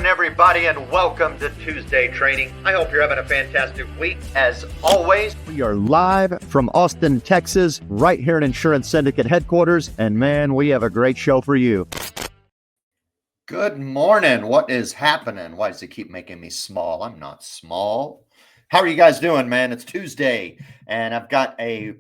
Everybody, and welcome to Tuesday Training. I hope you're having a fantastic week. As always, we are live from Austin, Texas, right here at Insurance Syndicate headquarters. And man, we have a great show for you. Good morning. What is happening? Why does it keep making me small? I'm not small. How are you guys doing, man? It's Tuesday, and I've got a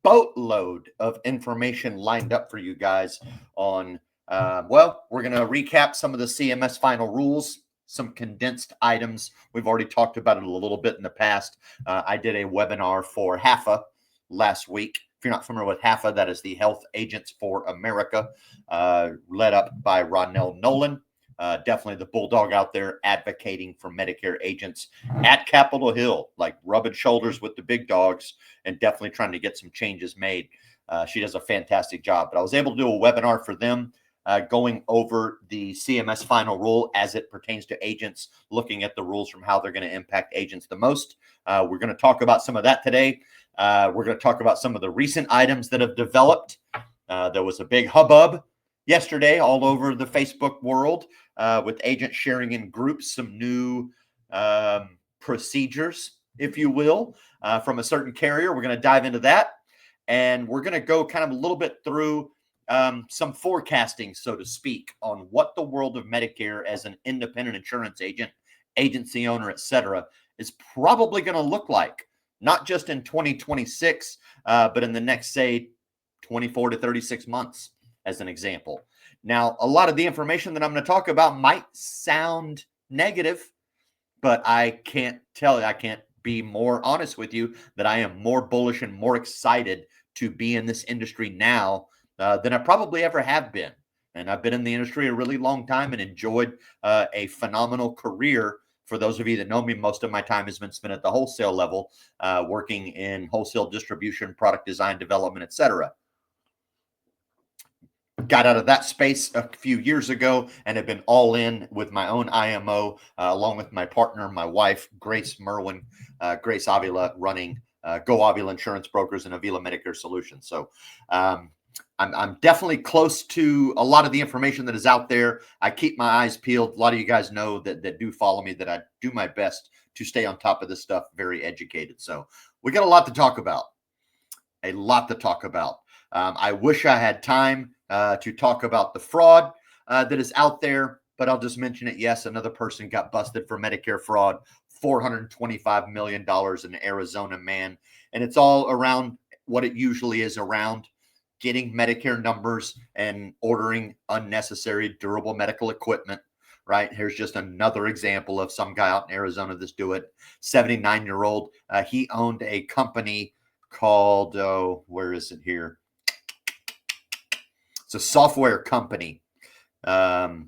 boatload of information lined up for you guys on we're going to recap some of the CMS final rules, some condensed items. We've already talked about it a little bit in the past. I did a webinar for HAFA last week. If you're not familiar with HAFA, that is the Health Agents for America, led up by Ronell Nolan. Definitely the bulldog out there advocating for Medicare agents at Capitol Hill, like rubbing shoulders with the big dogs and definitely trying to get some changes made. She does a fantastic job. But I was able to do a webinar for them going over the CMS final rule as it pertains to agents, looking at the rules from how they're going to impact agents the most. We're going to talk about some of that today. We're going to talk about some of the recent items that have developed. There was a big hubbub yesterday all over the Facebook world with agents sharing in groups some new procedures, if you will, from a certain carrier. We're going to dive into that. And we're going to go kind of a little bit through some forecasting, so to speak, on what the world of Medicare as an independent insurance agent, agency owner, et cetera, is probably going to look like, not just in 2026, but in the next, say, 24 to 36 months, as an example. Now, a lot of the information that I'm going to talk about might sound negative, but I can't be more honest with you that I am more bullish and more excited to be in this industry now than I probably ever have been. And I've been in the industry a really long time and enjoyed a phenomenal career. For those of you that know me, most of my time has been spent at the wholesale level, working in wholesale distribution, product design, development, etc. Got out of that space a few years ago and have been all in with my own IMO, along with my partner, my wife, Grace Merwin, Grace Avila, running Go Avila Insurance Brokers and Avila Medicare Solutions. So I'm definitely close to a lot of the information that is out there. I keep my eyes peeled. A lot of you guys know that do follow me, that I do my best to stay on top of this stuff, very educated. So we got a lot to talk about, I wish I had time to talk about the fraud that is out there, but I'll just mention it. Yes, another person got busted for Medicare fraud, $425 million in Arizona, man. And it's all around what it usually is around getting Medicare numbers and ordering unnecessary durable medical equipment, right? Here's just another example of some guy out in Arizona that's do it. 79-year-old. He owned a company called, where is it here? It's a software company. Power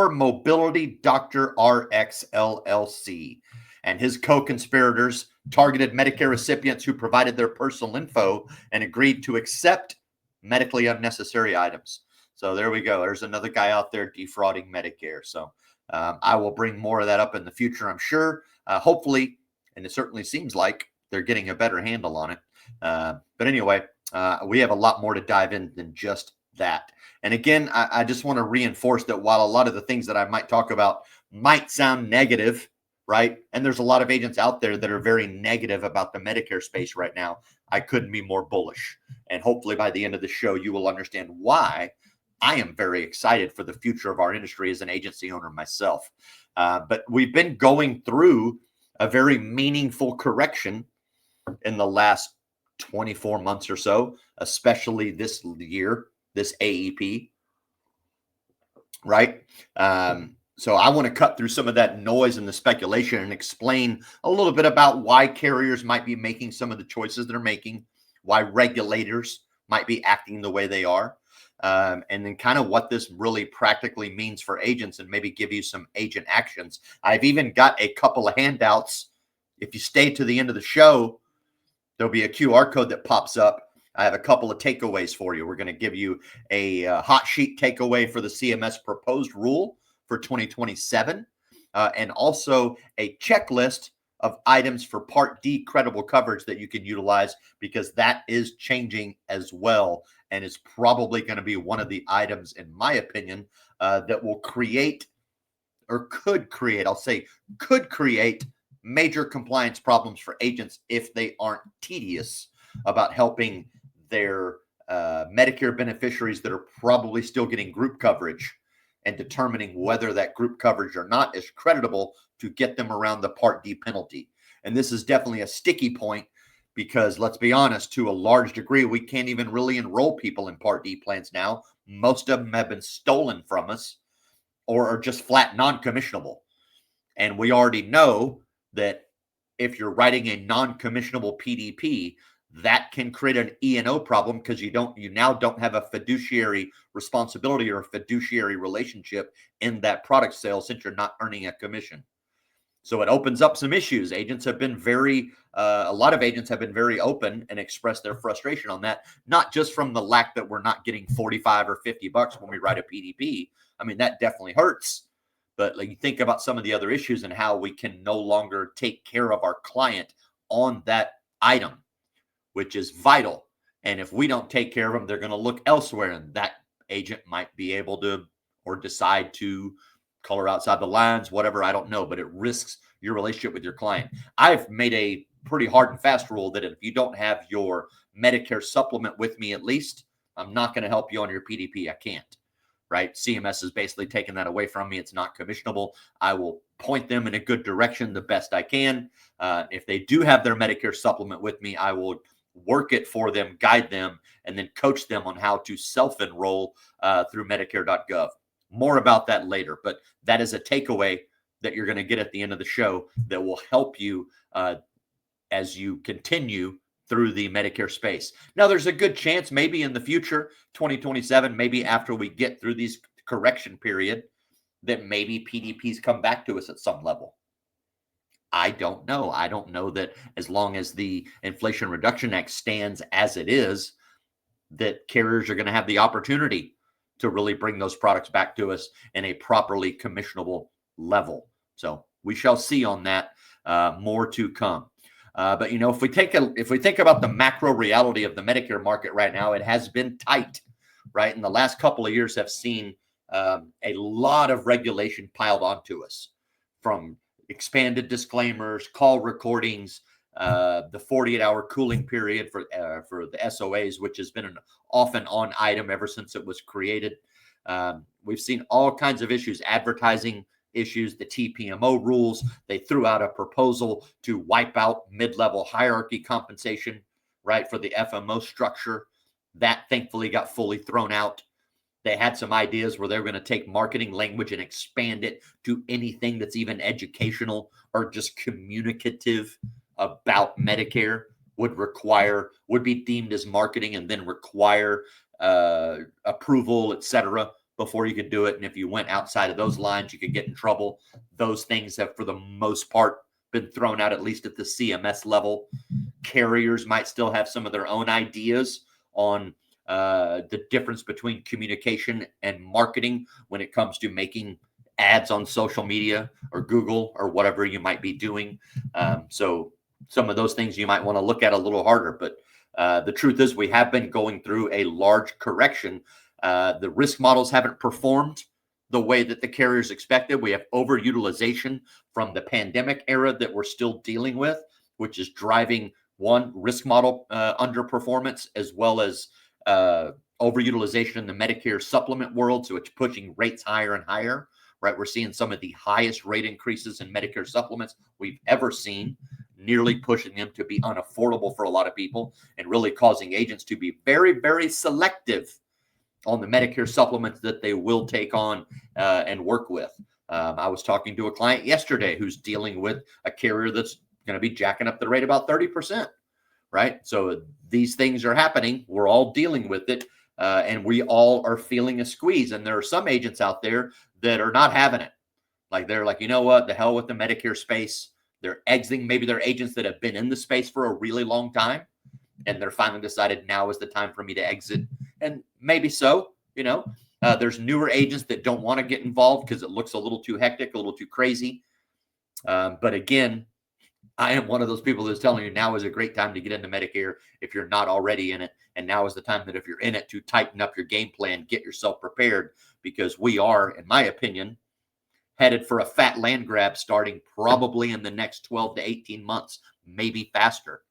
Mobility Dr. RX LLC. And his co-conspirators targeted Medicare recipients who provided their personal info and agreed to accept medically unnecessary items. So there we go. There's another guy out there defrauding Medicare. So I will bring more of that up in the future, I'm sure. Hopefully, and it certainly seems like they're getting a better handle on it. But anyway, we have a lot more to dive in than just that. And again, I just want to reinforce that while a lot of the things that I might talk about might sound negative, right? And there's a lot of agents out there that are very negative about the Medicare space right now. I couldn't be more bullish. And hopefully by the end of the show, you will understand why I am very excited for the future of our industry as an agency owner myself. But we've been going through a very meaningful correction in the last 24 months or so, especially this year, this AEP, right? So I want to cut through some of that noise and the speculation and explain a little bit about why carriers might be making some of the choices they're making, why regulators might be acting the way they are. and then kind of what this really practically means for agents and maybe give you some agent actions. I've even got a couple of handouts. If you stay to the end of the show, there'll be a QR code that pops up. I have a couple of takeaways for you. We're going to give you a hot sheet takeaway for the CMS proposed rule for 2027, and also a checklist of items for Part D credible coverage that you can utilize, because that is changing as well, and is probably going to be one of the items, in my opinion, that will create, or could create, I'll say could create, major compliance problems for agents if they aren't tedious about helping their Medicare beneficiaries that are probably still getting group coverage, and determining whether that group coverage or not is creditable to get them around the Part D penalty. And this is definitely a sticky point, because let's be honest, to a large degree, we can't even really enroll people in Part D plans now. Most of them have been stolen from us or are just flat non-commissionable. And we already know that if you're writing a non-commissionable PDP, that can create an E&O problem, because you now don't have a fiduciary responsibility or a fiduciary relationship in that product sale, since you're not earning a commission. So it opens up some issues. Agents have been a lot of agents have been very open and expressed their frustration on that, not just from the lack that we're not getting 45 or 50 bucks when we write a PDP. I mean, that definitely hurts. But like, you think about some of the other issues and how we can no longer take care of our client on that item, which is vital. And if we don't take care of them, they're going to look elsewhere, and that agent might be able to, or decide to, color outside the lines, whatever, I don't know, but it risks your relationship with your client. I've made a pretty hard and fast rule that if you don't have your Medicare supplement with me, at least, I'm not going to help you on your PDP. I can't. Right? CMS has basically taken that away from me. It's not commissionable. I will point them in a good direction the best I can. If they do have their Medicare supplement with me, I will work it for them, guide them, and then coach them on how to self-enroll through Medicare.gov. More about that later, but that is a takeaway that you're going to get at the end of the show that will help you as you continue through the Medicare space. Now, there's a good chance maybe in the future, 2027, maybe after we get through these correction period, that maybe PDPs come back to us at some level. I don't know. I don't know that as long as the Inflation Reduction Act stands as it is, that carriers are going to have the opportunity to really bring those products back to us in a properly commissionable level. So we shall see on that. More to come. But if we think about the macro reality of the Medicare market right now, it has been tight, right? And the last couple of years have seen a lot of regulation piled onto us, from expanded disclaimers, call recordings, the 48-hour cooling period for the SOAs, which has been an off and on item ever since it was created. We've seen all kinds of issues, advertising issues, the TPMO rules. They threw out a proposal to wipe out mid-level hierarchy compensation, right, for the FMO structure. That thankfully got fully thrown out. They had some ideas where they were going to take marketing language and expand it to anything that's even educational or just communicative about Medicare would be deemed as marketing, and then require approval, etc., before you could do it. And if you went outside of those lines, you could get in trouble. Those things have, for the most part, been thrown out, at least at the CMS level. Carriers might still have some of their own ideas on the difference between communication and marketing when it comes to making ads on social media or Google or whatever you might be doing. So some of those things you might want to look at a little harder. But the truth is, we have been going through a large correction. The risk models haven't performed the way that the carriers expected. We have overutilization from the pandemic era that we're still dealing with, which is driving risk model underperformance, as well as overutilization in the Medicare supplement world. So it's pushing rates higher and higher, right? We're seeing some of the highest rate increases in Medicare supplements we've ever seen, nearly pushing them to be unaffordable for a lot of people, and really causing agents to be very, very selective on the Medicare supplements that they will take on and work with. I was talking to a client yesterday who's dealing with a carrier that's going to be jacking up the rate about 30%, right? So these things are happening. We're all dealing with it. and we all are feeling a squeeze. And there are some agents out there that are not having it. Like they're like, you know what, the hell with the Medicare space. They're exiting. Maybe they're agents that have been in the space for a really long time, and they're finally decided now is the time for me to exit. And maybe so, there's newer agents that don't want to get involved because it looks a little too hectic, a little too crazy. But again, I am one of those people that's telling you now is a great time to get into Medicare if you're not already in it. And now is the time that if you're in it to tighten up your game plan, get yourself prepared, because we are, in my opinion, headed for a fat land grab starting probably in the next 12 to 18 months, maybe faster.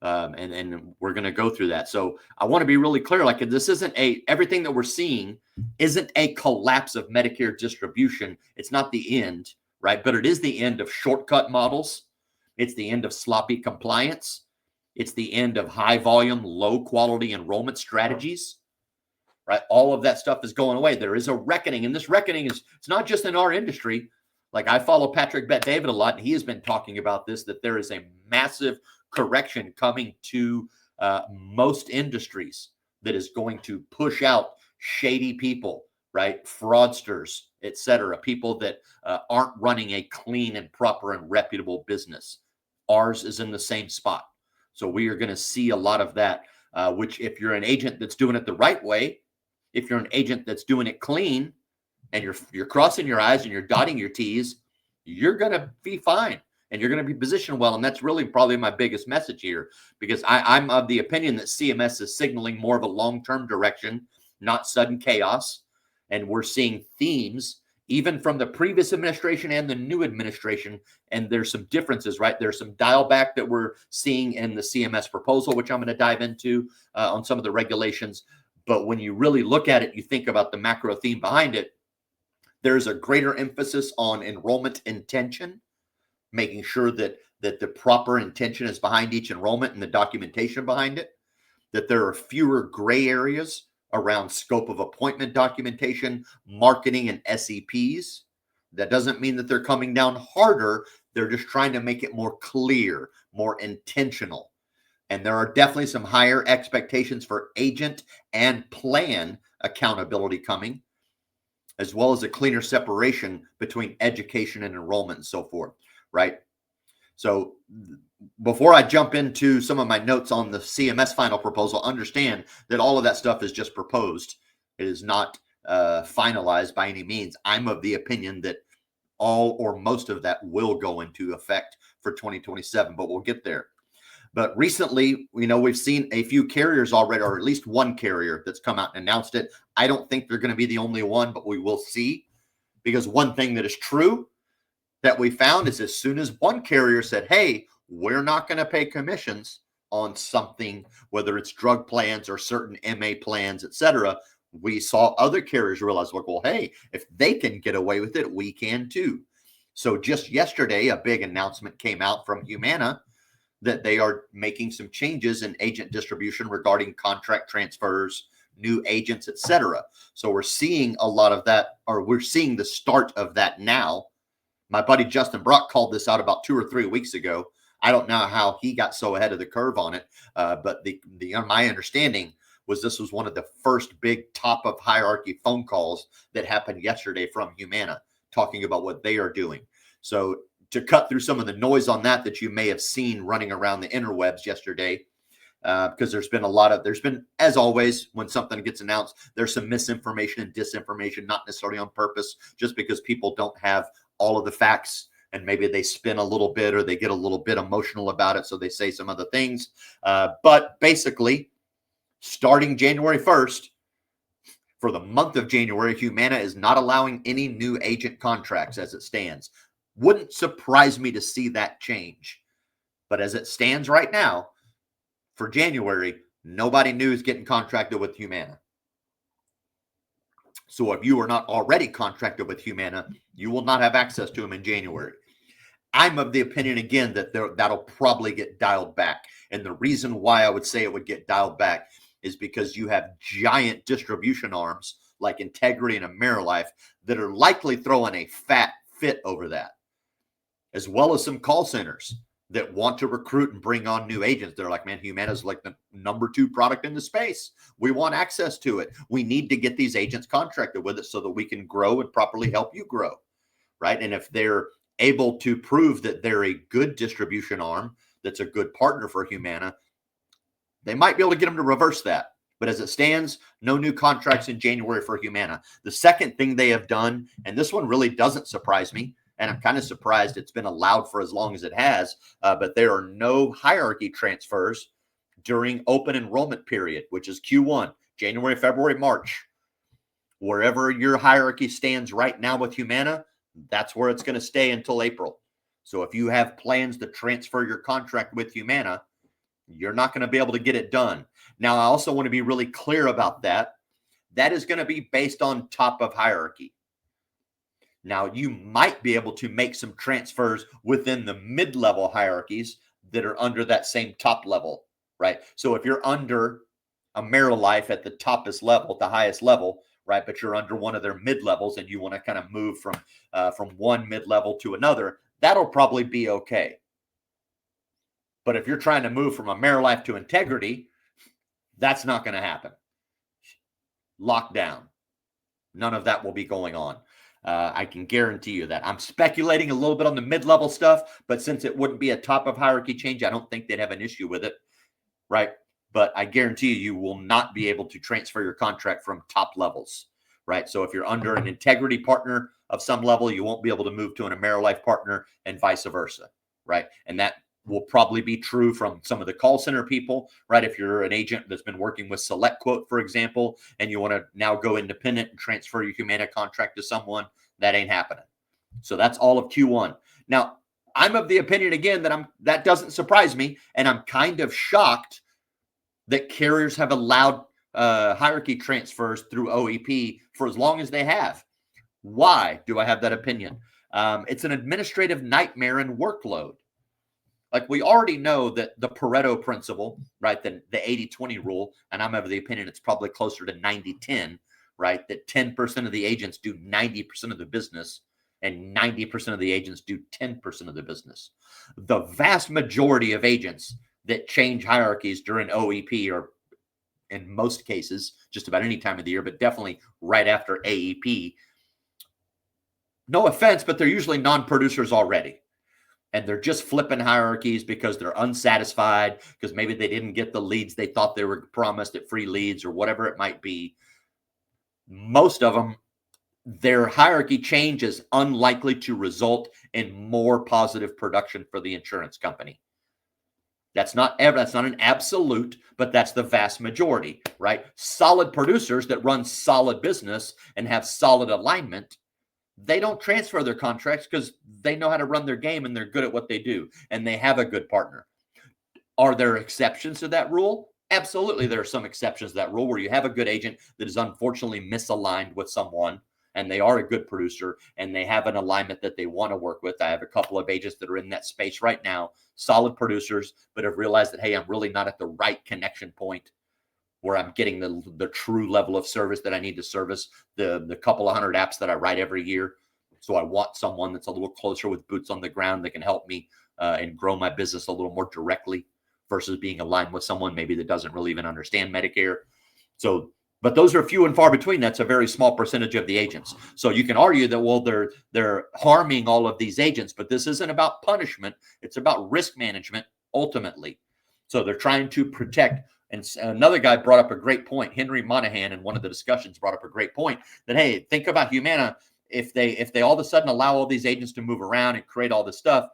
And we're going to go through that. So I want to be really clear. Like, this isn't everything that we're seeing isn't a collapse of Medicare distribution. It's not the end, right? But it is the end of shortcut models. It's the end of sloppy compliance. It's the end of high volume, low quality enrollment strategies, right? All of that stuff is going away. There is a reckoning, and this reckoning it's not just in our industry. Like, I follow Patrick Bet-David a lot, and he has been talking about this, that there is a massive correction coming to most industries that is going to push out shady people, right? Fraudsters, etc. People that aren't running a clean and proper and reputable business. Ours is in the same spot. So we are going to see a lot of that, which if you're an agent that's doing it the right way, if you're an agent that's doing it clean, and you're crossing your I's and you're dotting your T's, you're going to be fine. And you're going to be positioned well. And that's really probably my biggest message here, because I'm of the opinion that CMS is signaling more of a long-term direction, not sudden chaos. And we're seeing themes even from the previous administration and the new administration. And there's some differences, right? There's some dial back that we're seeing in the CMS proposal, which I'm going to dive into on some of the regulations. But when you really look at it, you think about the macro theme behind it. There's a greater emphasis on enrollment intention, making sure that the proper intention is behind each enrollment and the documentation behind it, that there are fewer gray areas around scope of appointment documentation, marketing, and SEPs. That doesn't mean that they're coming down harder. They're just trying to make it more clear, more intentional. And there are definitely some higher expectations for agent and plan accountability coming, as well as a cleaner separation between education and enrollment and so forth, right? So before I jump into some of my notes on the CMS final proposal, understand that all of that stuff is just proposed. It is not finalized by any means. I'm of the opinion that all or most of that will go into effect for 2027, but we'll get there. But recently, we've seen a few carriers already, or at least one carrier that's come out and announced it. I don't think they're going to be the only one, but we will see. Because one thing that is true that we found is as soon as one carrier said, hey, we're not going to pay commissions on something, whether it's drug plans or certain MA plans, etc., we saw other carriers realize, well, hey, if they can get away with it, we can too. So just yesterday, a big announcement came out from Humana that they are making some changes in agent distribution regarding contract transfers, new agents, etc. So we're seeing a lot of that, or we're seeing the start of that now. My buddy Justin Brock called this out about 2 or 3 weeks ago. I don't know how he got so ahead of the curve on it, but my understanding was this was one of the first big top of hierarchy phone calls that happened yesterday from Humana, talking about what they are doing. So to cut through some of the noise on that you may have seen running around the interwebs yesterday, because there's been, as always, when something gets announced, there's some misinformation and disinformation, not necessarily on purpose, just because people don't have all of the facts, and maybe they spin a little bit or they get a little bit emotional about it, so they say some other things. But basically, starting January 1st, for the month of January, Humana is not allowing any new agent contracts as it stands. Wouldn't surprise me to see that change. But as it stands right now, for January, nobody new is getting contracted with Humana. So if you are not already contracted with Humana, you will not have access to them in January. I'm of the opinion, again, that that'll probably get dialed back. And the reason why I would say it would get dialed back is because you have giant distribution arms like Integrity and AmeriLife that are likely throwing a fat fit over that, as well as some call centers. that want to recruit and bring on new agents. They're like, man, Humana is like the number 2 product in the space. We want access to it. We need to get these agents contracted with it so that we can grow and properly help you grow, right? And if they're able to prove that they're a good distribution arm, that's a good partner for Humana, they might be able to get them to reverse that. But as it stands, no new contracts in January for Humana. The second thing they have done, and this one really doesn't surprise me, and I'm kind of surprised it's been allowed for as long as it has, but there are no hierarchy transfers during open enrollment period, which is Q1, January, February, March. Wherever your hierarchy stands right now with Humana, that's where it's going to stay until April. So if you have plans to transfer your contract with Humana, you're not going to be able to get it done. Now, I also want to be really clear about that. That is going to be based on top of hierarchy. Now, you might be able to make some transfers within the mid-level hierarchies that are under that same top level, right? So if you're under AmeriLife at the toppest level, the highest level, right, but you're under one of their mid-levels and you want to kind of move from one mid-level to another, that'll probably be okay. But if you're trying to move from AmeriLife to Integrity, that's not going to happen. Lockdown. None of that will be going on. I can guarantee you that. I'm speculating a little bit on the mid-level stuff, but since it wouldn't be a top of hierarchy change, I don't think they'd have an issue with it, right? But I guarantee you will not be able to transfer your contract from top levels, right? So if you're under an Integrity partner of some level, you won't be able to move to an AmeriLife partner and vice versa, right? And that will probably be true from some of the call center people, right? If you're an agent that's been working with SelectQuote, for example, and you want to now go independent and transfer your Humana contract to someone, that ain't happening. So that's all of Q1. Now, I'm of the opinion, again, that doesn't surprise me, and I'm kind of shocked that carriers have allowed hierarchy transfers through OEP for as long as they have. Why do I have that opinion? It's an administrative nightmare and workload. Like, we already know that the Pareto principle, right, the 80-20 rule, and I'm of the opinion it's probably closer to 90-10, right, that 10% of the agents do 90% of the business and 90% of the agents do 10% of the business. The vast majority of agents that change hierarchies during OEP, or in most cases, just about any time of the year, but definitely right after AEP, no offense, but they're usually non-producers already. And they're just flipping hierarchies because they're unsatisfied, because maybe they didn't get the leads they thought they were promised at free leads or whatever it might be. Most of them, their hierarchy change is unlikely to result in more positive production for the insurance company. That's not an absolute, but that's the vast majority, right? Solid producers that run solid business and have solid alignment, they don't transfer their contracts because they know how to run their game and they're good at what they do and they have a good partner. Are there exceptions to that rule? Absolutely, there are some exceptions to that rule where you have a good agent that is unfortunately misaligned with someone and they are a good producer and they have an alignment that they want to work with. I have a couple of agents that are in that space right now, solid producers, but have realized that, hey, I'm really not at the right connection point where I'm getting the true level of service that I need to service the couple of hundred apps that I write every year. So I want someone that's a little closer with boots on the ground that can help me and grow my business a little more directly versus being aligned with someone maybe that doesn't really even understand Medicare. So, but those are few and far between. That's a very small percentage of the agents. So you can argue that, well, they're harming all of these agents, but this isn't about punishment. It's about risk management ultimately. So they're trying to protect. And another guy brought up a great point. Henry Monahan, in one of the discussions, brought up a great point that, hey, think about Humana. If they all of a sudden allow all these agents to move around and create all this stuff,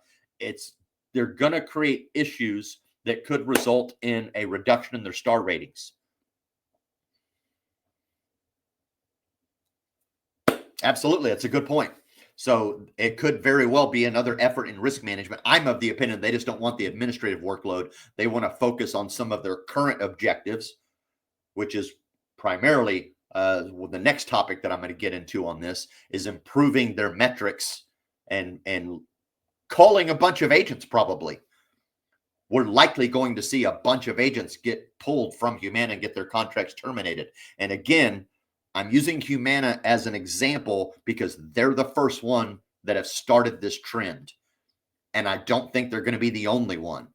they're going to create issues that could result in a reduction in their star ratings. Absolutely. That's a good point. So it could very well be another effort in risk management. I'm of the opinion they just don't want the administrative workload. They want to focus on some of their current objectives, which is primarily the next topic that I'm going to get into on this is improving their metrics and calling a bunch of agents. Probably we're likely going to see a bunch of agents get pulled from Humana and get their contracts terminated. And again, I'm using Humana as an example because they're the first one that have started this trend. And I don't think they're going to be the only one.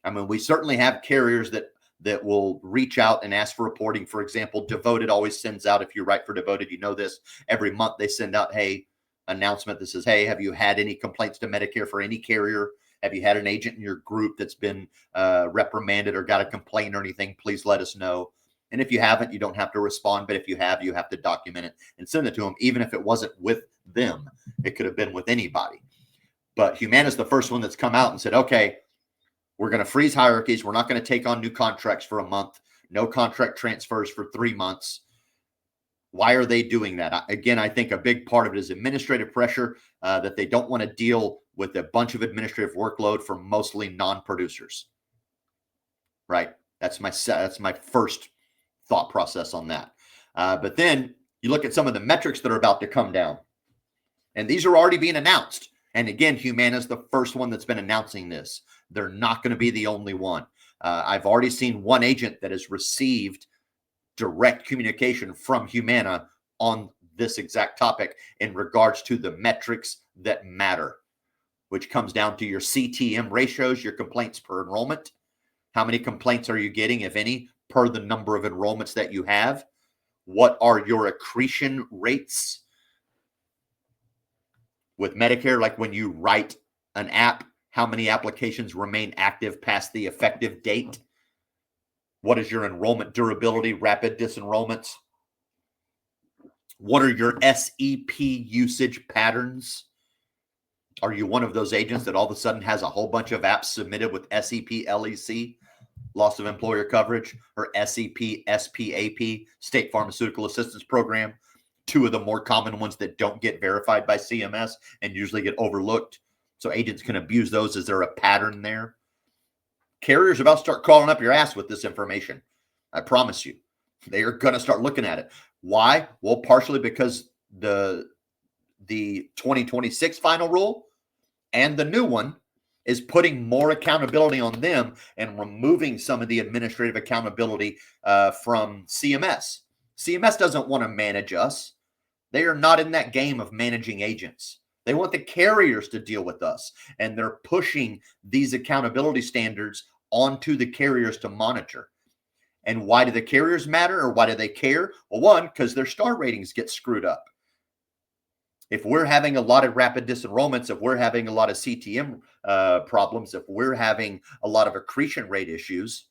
I mean, we certainly have carriers that will reach out and ask for reporting. For example, Devoted always sends out, if you write for Devoted, you know this, every month they send out, hey, announcement that says, hey, have you had any complaints to Medicare for any carrier? Have you had an agent in your group that's been reprimanded or got a complaint or anything? Please let us know. And if you haven't, you don't have to respond. But if you have to document it and send it to them, even if it wasn't with them. It could have been with anybody. But Humana's the first one that's come out and said, okay, we're going to freeze hierarchies. We're not going to take on new contracts for a month. No contract transfers for 3 months. Why are they doing that? Again, I think a big part of it is administrative pressure, that they don't want to deal with a bunch of administrative workload for mostly non-producers. Right? That's my first thought process on that. But then you look at some of the metrics that are about to come down, and these are already being announced. And again, Humana's the first one that's been announcing this. They're not going to be the only one. I've already seen one agent that has received direct communication from Humana on this exact topic in regards to the metrics that matter, which comes down to your CTM ratios, your complaints per enrollment. How many complaints are you getting, if any, per the number of enrollments that you have? What are your accretion rates? With Medicare, like when you write an app, how many applications remain active past the effective date? What is your enrollment durability, rapid disenrollments? What are your SEP usage patterns? Are you one of those agents that all of a sudden has a whole bunch of apps submitted with SEP, LEC, loss of employer coverage, or SEP, SPAP, State Pharmaceutical Assistance Program? Two of the more common ones that don't get verified by CMS and usually get overlooked. So agents can abuse those. Is there a pattern there? Carriers are about to start crawling up your ass with this information. I promise you. They are going to start looking at it. Why? Well, partially because the 2026 final rule and the new one is putting more accountability on them and removing some of the administrative accountability from CMS. CMS doesn't want to manage us. They are not in that game of managing agents. They want the carriers to deal with us, and they're pushing these accountability standards onto the carriers to monitor. And why do the carriers matter, or why do they care? Well, one, because their star ratings get screwed up. If we're having a lot of rapid disenrollments, if we're having a lot of CTM problems, if we're having a lot of accretion rate issues,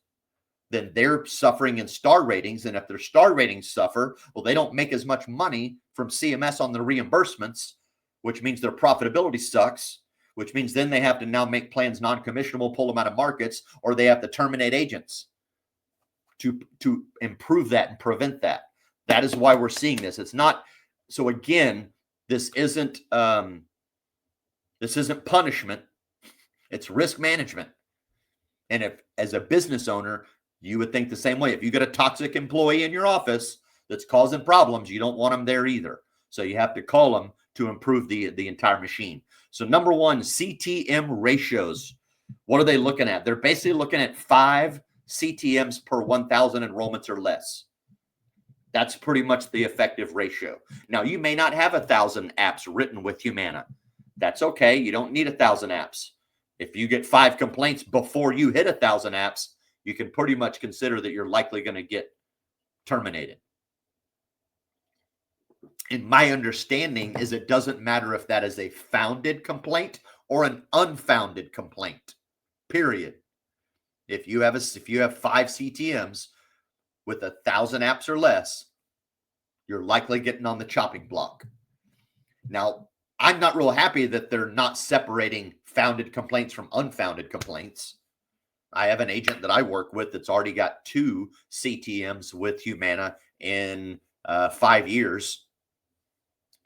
then they're suffering in star ratings. And if their star ratings suffer, well, they don't make as much money from CMS on the reimbursements, which means their profitability sucks, which means then they have to now make plans non-commissionable, pull them out of markets, or they have to terminate agents to improve that and prevent that. That is why we're seeing this. It's not, so again, this isn't punishment. It's risk management. And if, as a business owner, you would think the same way. If you get a toxic employee in your office that's causing problems, you don't want them there either. So you have to call them to improve the entire machine. So number one, CTM ratios. What are they looking at? They're basically looking at 5 CTMs per 1,000 enrollments or less. That's pretty much the effective ratio. Now, you may not have 1,000 apps written with Humana. That's okay. You don't need 1,000 apps. If you get 5 complaints before you hit 1,000 apps, you can pretty much consider that you're likely going to get terminated. And my understanding is it doesn't matter if that is a founded complaint or an unfounded complaint, period. If you have 5 CTMs with 1,000 apps or less, you're likely getting on the chopping block. Now, I'm not real happy that they're not separating founded complaints from unfounded complaints. I have an agent that I work with that's already got 2 CTMs with Humana in 5 years,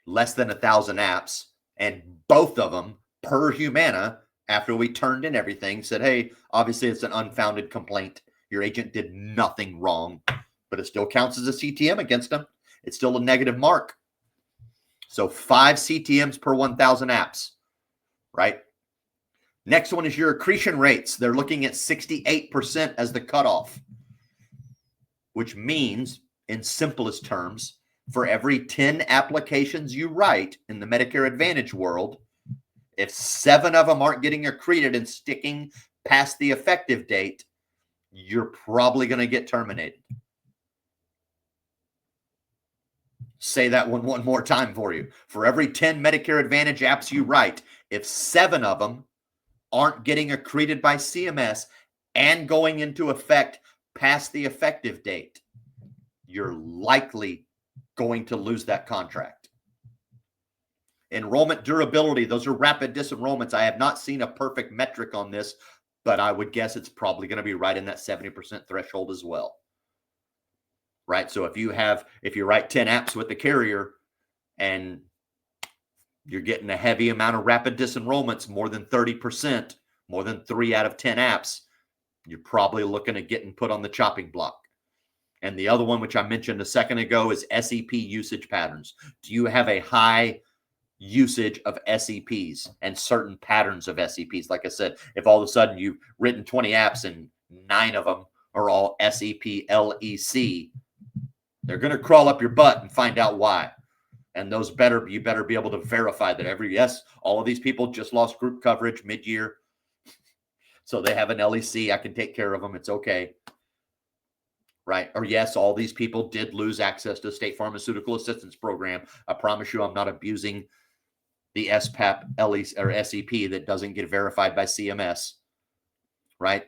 less than 1,000 apps, and both of them per Humana, after we turned in everything, said, hey, obviously it's an unfounded complaint. Your agent did nothing wrong, but it still counts as a CTM against them. It's still a negative mark. So 5 CTMs per 1,000 apps, right? Next one is your accretion rates. They're looking at 68% as the cutoff, which means, in simplest terms, for every 10 applications you write in the Medicare Advantage world, If 7 of them aren't getting accreted and sticking past the effective date, you're probably going to get terminated. Say that one more time for you. For every 10 Medicare Advantage apps you write, if 7 of them aren't getting accreted by CMS and going into effect past the effective date, you're likely going to lose that contract. Enrollment durability, those are rapid disenrollments. I have not seen a perfect metric on this, but I would guess it's probably going to be right in that 70% threshold as well. Right? So if you write 10 apps with the carrier and you're getting a heavy amount of rapid disenrollments, more than 30%, more than 3 out of 10 apps, you're probably looking at getting put on the chopping block. And the other one, which I mentioned a second ago, is SEP usage patterns. Do you have a high usage of SEPs and certain patterns of SEPs? Like I said, if all of a sudden you've written 20 apps and 9 of them are all SEP LEC, they're going to crawl up your butt and find out why. And those you better be able to verify that all of these people just lost group coverage mid-year, so they have an LEC. I can take care of them. It's okay. Right? Or yes, all these people did lose access to the State Pharmaceutical Assistance Program. I promise you I'm not abusing the SPAP LEC or SEP that doesn't get verified by CMS. Right?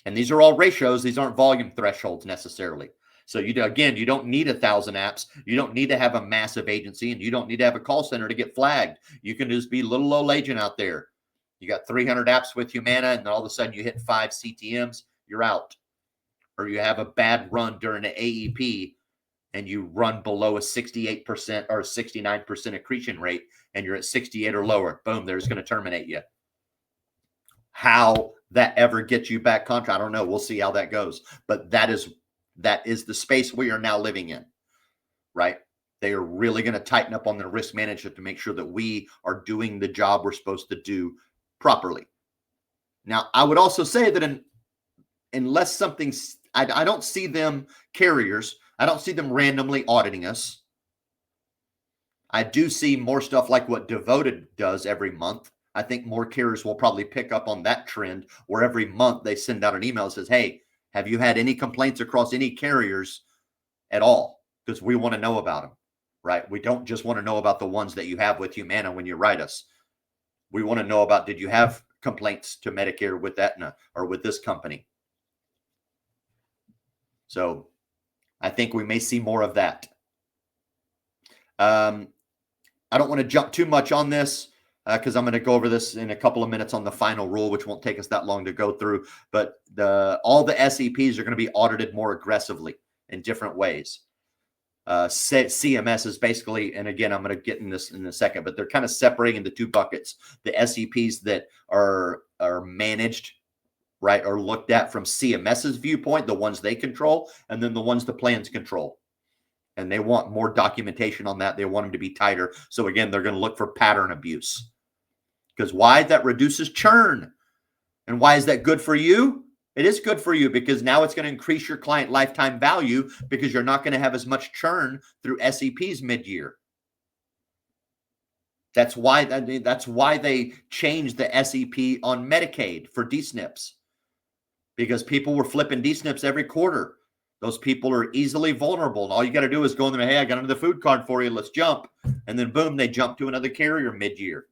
And these are all ratios. These aren't volume thresholds necessarily. So you don't need 1,000 apps. You don't need to have a massive agency, and you don't need to have a call center to get flagged. You can just be little old agent out there. You got 300 apps with Humana, and then all of a sudden you hit 5 CTMs, you're out. Or you have a bad run during an AEP, and you run below a 68% or 69% accretion rate, and you're at 68 or lower. Boom, they're just going to terminate you. How that ever gets you back contract, I don't know. We'll see how that goes. But that is the space we are now living in, right? They are really going to tighten up on their risk management to make sure that we are doing the job we're supposed to do properly. Now, I would also say that unless something's, I don't see them carriers, I don't see them randomly auditing us. I do see more stuff like what Devoted does every month. I think more carriers will probably pick up on that trend where every month they send out an email that says, hey, have you had any complaints across any carriers at all? Because we want to know about them, right? We don't just want to know about the ones that you have with Humana when you write us. We want to know about, did you have complaints to Medicare with Aetna or with this company? So I think we may see more of that. I don't want to jump too much on this because I'm going to go over this in a couple of minutes on the final rule, which won't take us that long to go through. But all the SEPs are going to be audited more aggressively in different ways. CMS is basically, and again, I'm going to get in this in a second, but they're kind of separating into 2 buckets. The SEPs that are managed, right, or looked at from CMS's viewpoint, the ones they control, and then the ones the plans control. And they want more documentation on that. They want them to be tighter. So again, they're going to look for pattern abuse. Because why? That reduces churn. And why is that good for you? It is good for you because now it's going to increase your client lifetime value because you're not going to have as much churn through SEPs mid-year. That's why they changed the SEP on Medicaid for DSNPs, because people were flipping DSNPs every quarter. Those people are easily vulnerable. And all you got to do is go in there, hey, I got another food card for you. Let's jump. And then boom, they jump to another carrier mid-year.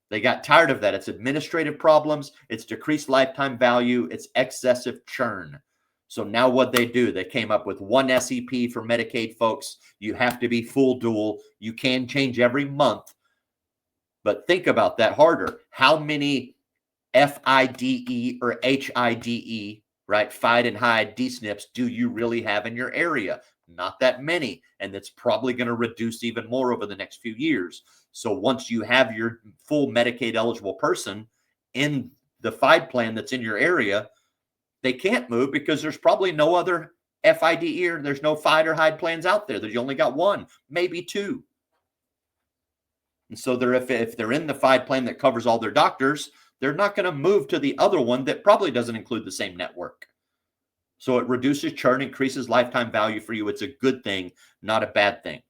They got tired of that. It's administrative problems. It's decreased lifetime value. It's excessive churn. So now what they do, they came up with 1 SEP for Medicaid folks. You have to be full dual. You can change every month. But think about that harder. How many FIDE or HIDE, right, FIDE and HIDE DSNPs do you really have in your area? Not that many. And that's probably going to reduce even more over the next few years. So once you have your full Medicaid eligible person in the FIDE plan that's in your area, they can't move because there's probably no other FIDE or there's no FIDE or HIDE plans out there. You only got 1, maybe 2. And so if they're in the FIDE plan that covers all their doctors, they're not going to move to the other one that probably doesn't include the same network. So it reduces churn, increases lifetime value for you. It's a good thing, not a bad thing.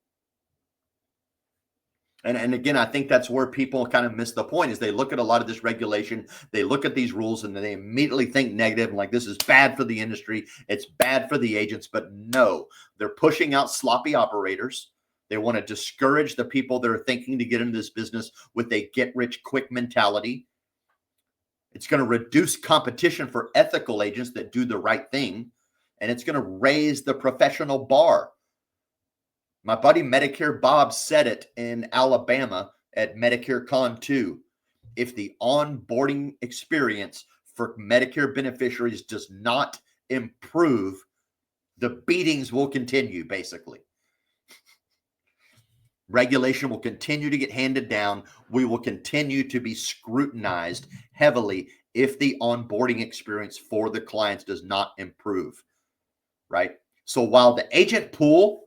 And again, I think that's where people kind of miss the point is they look at a lot of this regulation, they look at these rules and they immediately think negative and like this is bad for the industry, it's bad for the agents, but no, they're pushing out sloppy operators. They want to discourage the people that are thinking to get into this business with a get-rich-quick mentality. It's going to reduce competition for ethical agents that do the right thing, and it's going to raise the professional bar. My buddy Medicare Bob said it in Alabama at Medicare Con 2. If the onboarding experience for Medicare beneficiaries does not improve, the beatings will continue, basically. Regulation will continue to get handed down. We will continue to be scrutinized heavily if the onboarding experience for the clients does not improve, right? So while the agent pool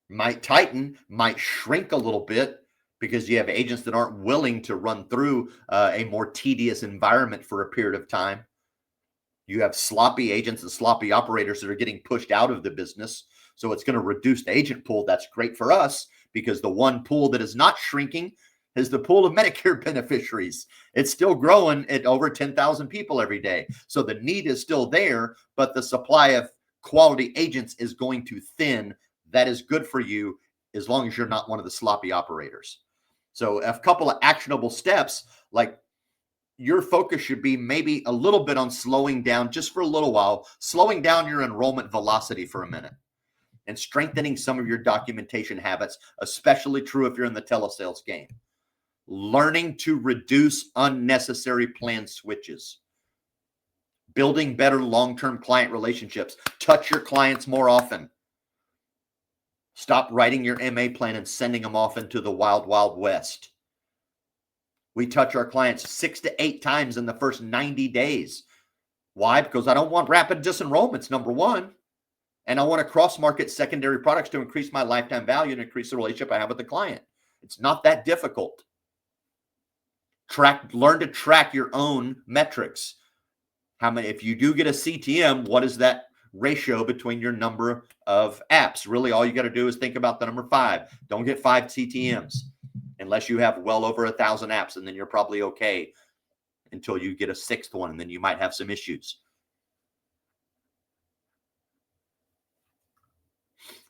might tighten, might shrink a little bit because you have agents that aren't willing to run through a more tedious environment for a period of time. You have sloppy agents and sloppy operators that are getting pushed out of the business. So it's going to reduce the agent pool. That's great for us because the one pool that is not shrinking is the pool of Medicare beneficiaries. It's still growing at over 10,000 people every day. So the need is still there, but the supply of quality agents is going to thin. That is good for you as long as you're not one of the sloppy operators. So a couple of actionable steps, like your focus should be maybe a little bit on slowing down just for a little while, slowing down your enrollment velocity for a minute and strengthening some of your documentation habits, especially true if you're in the telesales game. Learning to reduce unnecessary plan switches. Building better long-term client relationships. Touch your clients more often. Stop writing your MA plan and sending them off into the wild, wild west. We touch our clients 6 to 8 times in the first 90 days. Why? Because I don't want rapid disenrollments, number one. And I want to cross-market secondary products to increase my lifetime value and increase the relationship I have with the client. It's not that difficult. Learn to track your own metrics. How many, if you do get a CTM, what is that ratio between your number of apps? Really, all you got to do is think about the number 5. Don't get 5 CTMs unless you have well over 1,000 apps, and then you're probably okay until you get a 6th one, and then you might have some issues.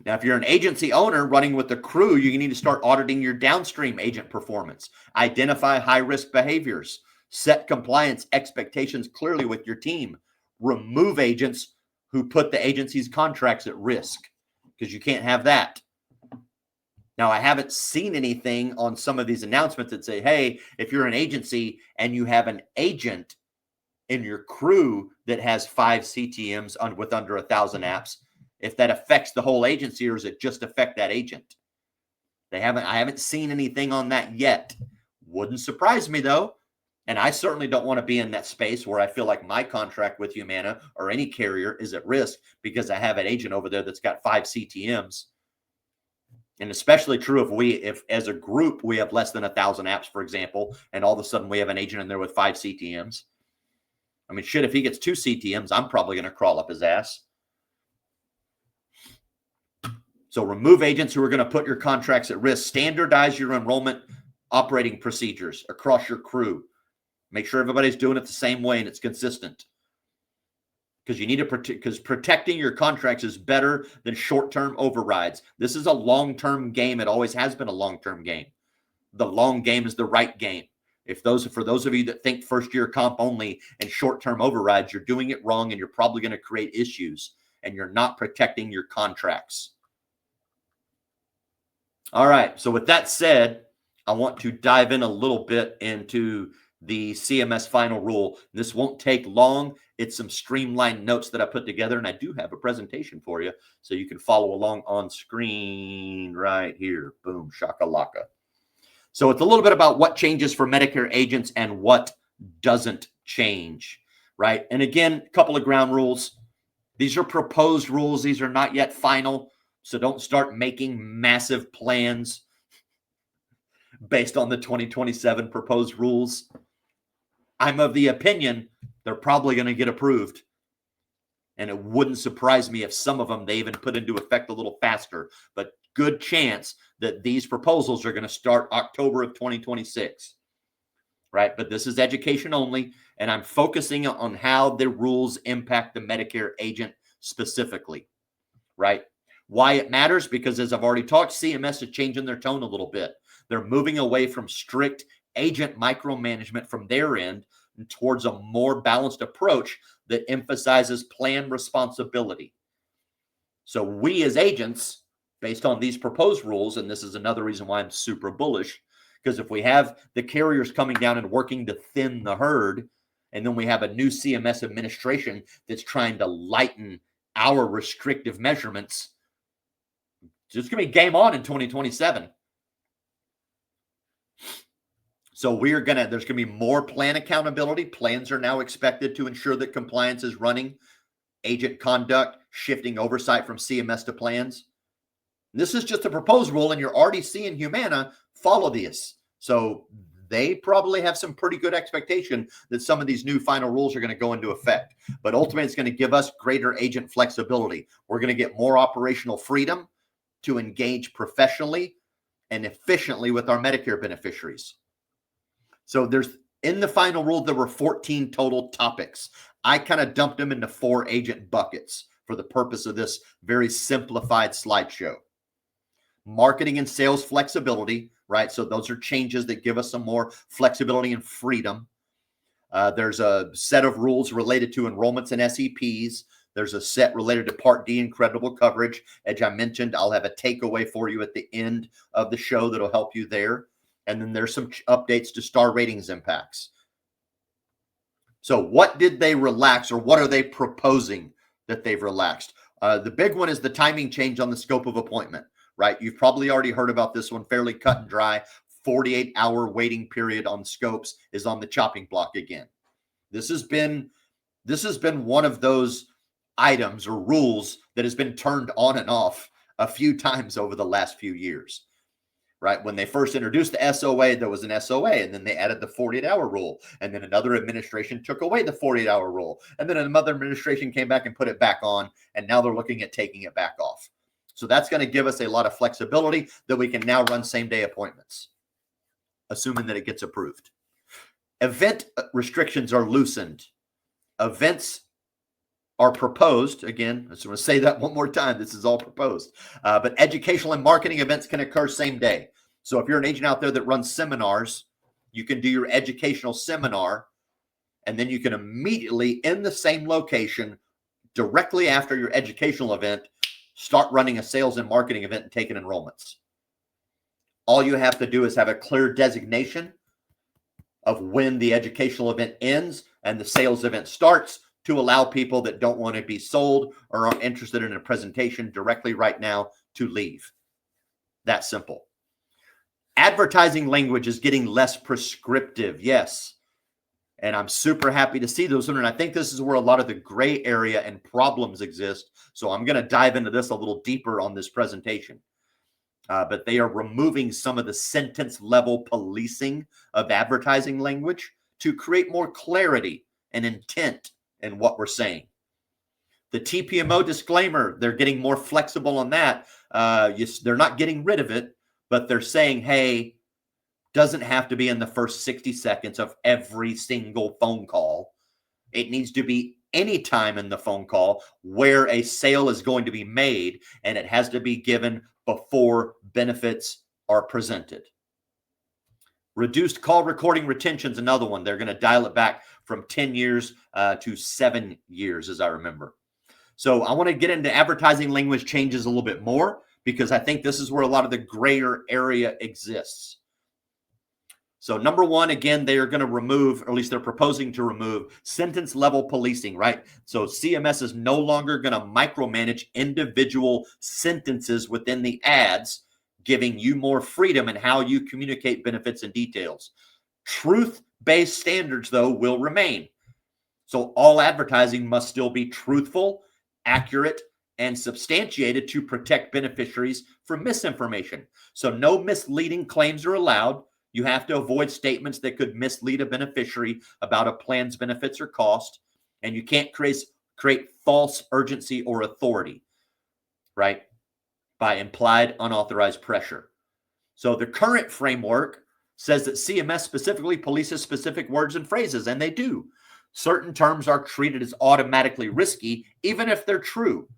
Now, if you're an agency owner running with the crew, you need to start auditing your downstream agent performance. Identify high-risk behaviors. Set compliance expectations clearly with your team. Remove agents who put the agency's contracts at risk because you can't have that. Now, I haven't seen anything on some of these announcements that say, hey, if you're an agency and you have an agent in your crew that has 5 CTMs with under 1,000 apps, if that affects the whole agency or does it just affect that agent? I haven't seen anything on that yet. Wouldn't surprise me though. And I certainly don't want to be in that space where I feel like my contract with Humana or any carrier is at risk because I have an agent over there that's got 5 CTMs. And especially true if as a group, we have less than 1,000 apps, for example, and all of a sudden we have an agent in there with 5 CTMs. I mean, shit, if he gets 2 CTMs, I'm probably going to crawl up his ass. So remove agents who are going to put your contracts at risk. Standardize your enrollment operating procedures across your crew. Make sure everybody's doing it the same way and it's consistent. Because you need to because protecting your contracts is better than short-term overrides. This is a long-term game. It always has been a long-term game. The long game is the right game. For those of you that think first-year comp only and short-term overrides, you're doing it wrong and you're probably going to create issues and you're not protecting your contracts. All right. So with that said, I want to dive in a little bit into the CMS final rule. This won't take long. It's some streamlined notes that I put together, and I do have a presentation for you so you can follow along on screen right here. Boom, shakalaka. So it's a little bit about what changes for Medicare agents and what doesn't change, right? And again, a couple of ground rules. These are proposed rules. These are not yet final. So don't start making massive plans based on the 2027 proposed rules. I'm of the opinion they're probably going to get approved. And it wouldn't surprise me if some of them they even put into effect a little faster. But good chance that these proposals are going to start October of 2026, right? But this is education only, and I'm focusing on how the rules impact the Medicare agent specifically, right? Why it matters? Because as I've already talked, CMS is changing their tone a little bit. They're moving away from strict agent micromanagement from their end and towards a more balanced approach that emphasizes plan responsibility. So we as agents, based on these proposed rules, and this is another reason why I'm super bullish, because if we have the carriers coming down and working to thin the herd, and then we have a new CMS administration that's trying to lighten our restrictive measurements, it's going to be game on in 2027. So there's going to be more plan accountability. Plans are now expected to ensure that compliance is running, agent conduct, shifting oversight from CMS to plans. This is just a proposed rule, and you're already seeing Humana follow this. So they probably have some pretty good expectation that some of these new final rules are going to go into effect. But ultimately, it's going to give us greater agent flexibility. We're going to get more operational freedom to engage professionally and efficiently with our Medicare beneficiaries. So in the final rule, there were 14 total topics. I kind of dumped them into 4 agent buckets for the purpose of this very simplified slideshow. Marketing and sales flexibility, right? So those are changes that give us some more flexibility and freedom. There's a set of rules related to enrollments and SEPs. There's a set related to Part D and credible coverage. As I mentioned, I'll have a takeaway for you at the end of the show that'll help you there. And then there's some updates to star ratings impacts. So what did they relax, or what are they proposing that they've relaxed? The big one is the timing change on the scope of appointment, right? You've probably already heard about this one, fairly cut and dry. 48-hour waiting period on scopes is on the chopping block again. This has been one of those items or rules that has been turned on and off a few times over the last few years. Right? When they first introduced the SOA, there was an SOA, and then they added the 48-hour rule. And then another administration took away the 48-hour rule. And then another administration came back and put it back on, and now they're looking at taking it back off. So that's going to give us a lot of flexibility that we can now run same-day appointments, assuming that it gets approved. Event restrictions are loosened. Events are proposed. Again, I just want to say that one more time. This is all proposed. But educational and marketing events can occur same day. So if you're an agent out there that runs seminars, you can do your educational seminar, and then you can immediately, in the same location, directly after your educational event, start running a sales and marketing event and taking enrollments. All you have to do is have a clear designation of when the educational event ends and the sales event starts, to allow people that don't want to be sold or aren't interested in a presentation directly right now to leave. That simple. Advertising language is getting less prescriptive, yes. And I'm super happy to see those. And I think this is where a lot of the gray area and problems exist. So I'm going to dive into this a little deeper on this presentation. But they are removing some of the sentence level policing of advertising language to create more clarity and intent in what we're saying. The TPMO disclaimer, they're getting more flexible on that. They're not getting rid of it, but they're saying, hey, doesn't have to be in the first 60 seconds of every single phone call. It needs to be any time in the phone call where a sale is going to be made, and it has to be given before benefits are presented. Reduced call recording retention is another one. They're going to dial it back from 10 years to 7 years, as I remember. So I want to get into advertising language changes a little bit more, because I think this is where a lot of the grayer area exists. So number one, again, they are going to remove, or at least they're proposing to remove, sentence level policing, right? So CMS is no longer going to micromanage individual sentences within the ads, giving you more freedom in how you communicate benefits and details. Truth-based standards, though, will remain. So all advertising must still be truthful, accurate, and substantiated to protect beneficiaries from misinformation. So no misleading claims are allowed. You have to avoid statements that could mislead a beneficiary about a plan's benefits or cost, and you can't create false urgency or authority, right? by implied unauthorized pressure. So the current framework says that CMS specifically polices specific words and phrases, and they do. Certain terms are treated as automatically risky, even if they're true.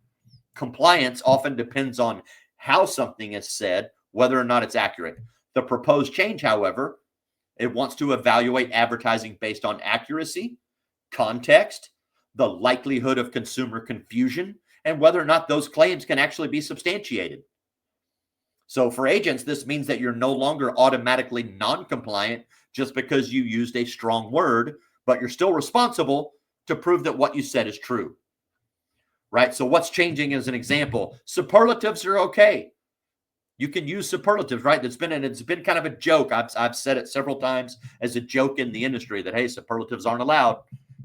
Compliance often depends on how something is said, whether or not it's accurate. The proposed change, however, it wants to evaluate advertising based on accuracy, context, the likelihood of consumer confusion, and whether or not those claims can actually be substantiated. So for agents, this means that you're no longer automatically non-compliant just because you used a strong word, but you're still responsible to prove that what you said is true. Right? So what's changing as an example? Superlatives are okay. You can use superlatives, right? It's been kind of a joke. I've said it several times as a joke in the industry that, hey, superlatives aren't allowed.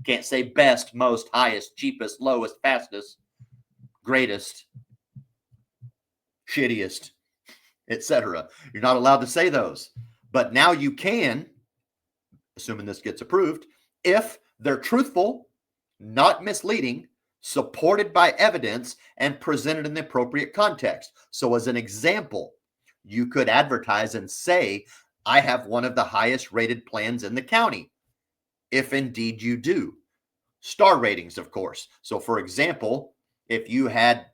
Can't say best, most, highest, cheapest, lowest, fastest, greatest, shittiest, etc. You're not allowed to say those. But now you can, assuming this gets approved, if they're truthful, not misleading, supported by evidence, and presented in the appropriate context. So as an example, you could advertise and say, I have one of the highest rated plans in the county, if indeed you do. Star ratings, of course. So for example, if you had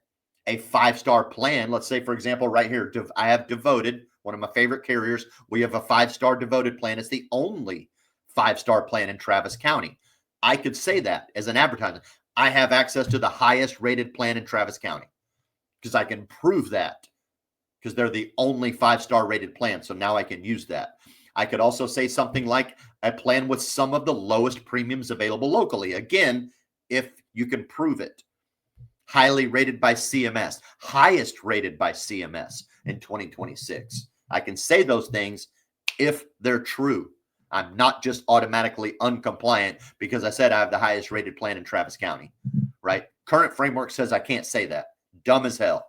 a 5-star plan, let's say, for example, right here, I have Devoted, one of my favorite carriers. We have a 5-star Devoted plan. It's the only 5-star plan in Travis County. I could say that as an advertisement. I have access to the highest rated plan in Travis County because I can prove that because they're the only 5-star rated plan. So now I can use that. I could also say something like a plan with some of the lowest premiums available locally. Again, if you can prove it. Highly rated by CMS, highest rated by CMS in 2026. I can say those things if they're true. I'm not just automatically uncompliant because I said I have the highest rated plan in Travis County, right? Current framework says I can't say that. Dumb as hell.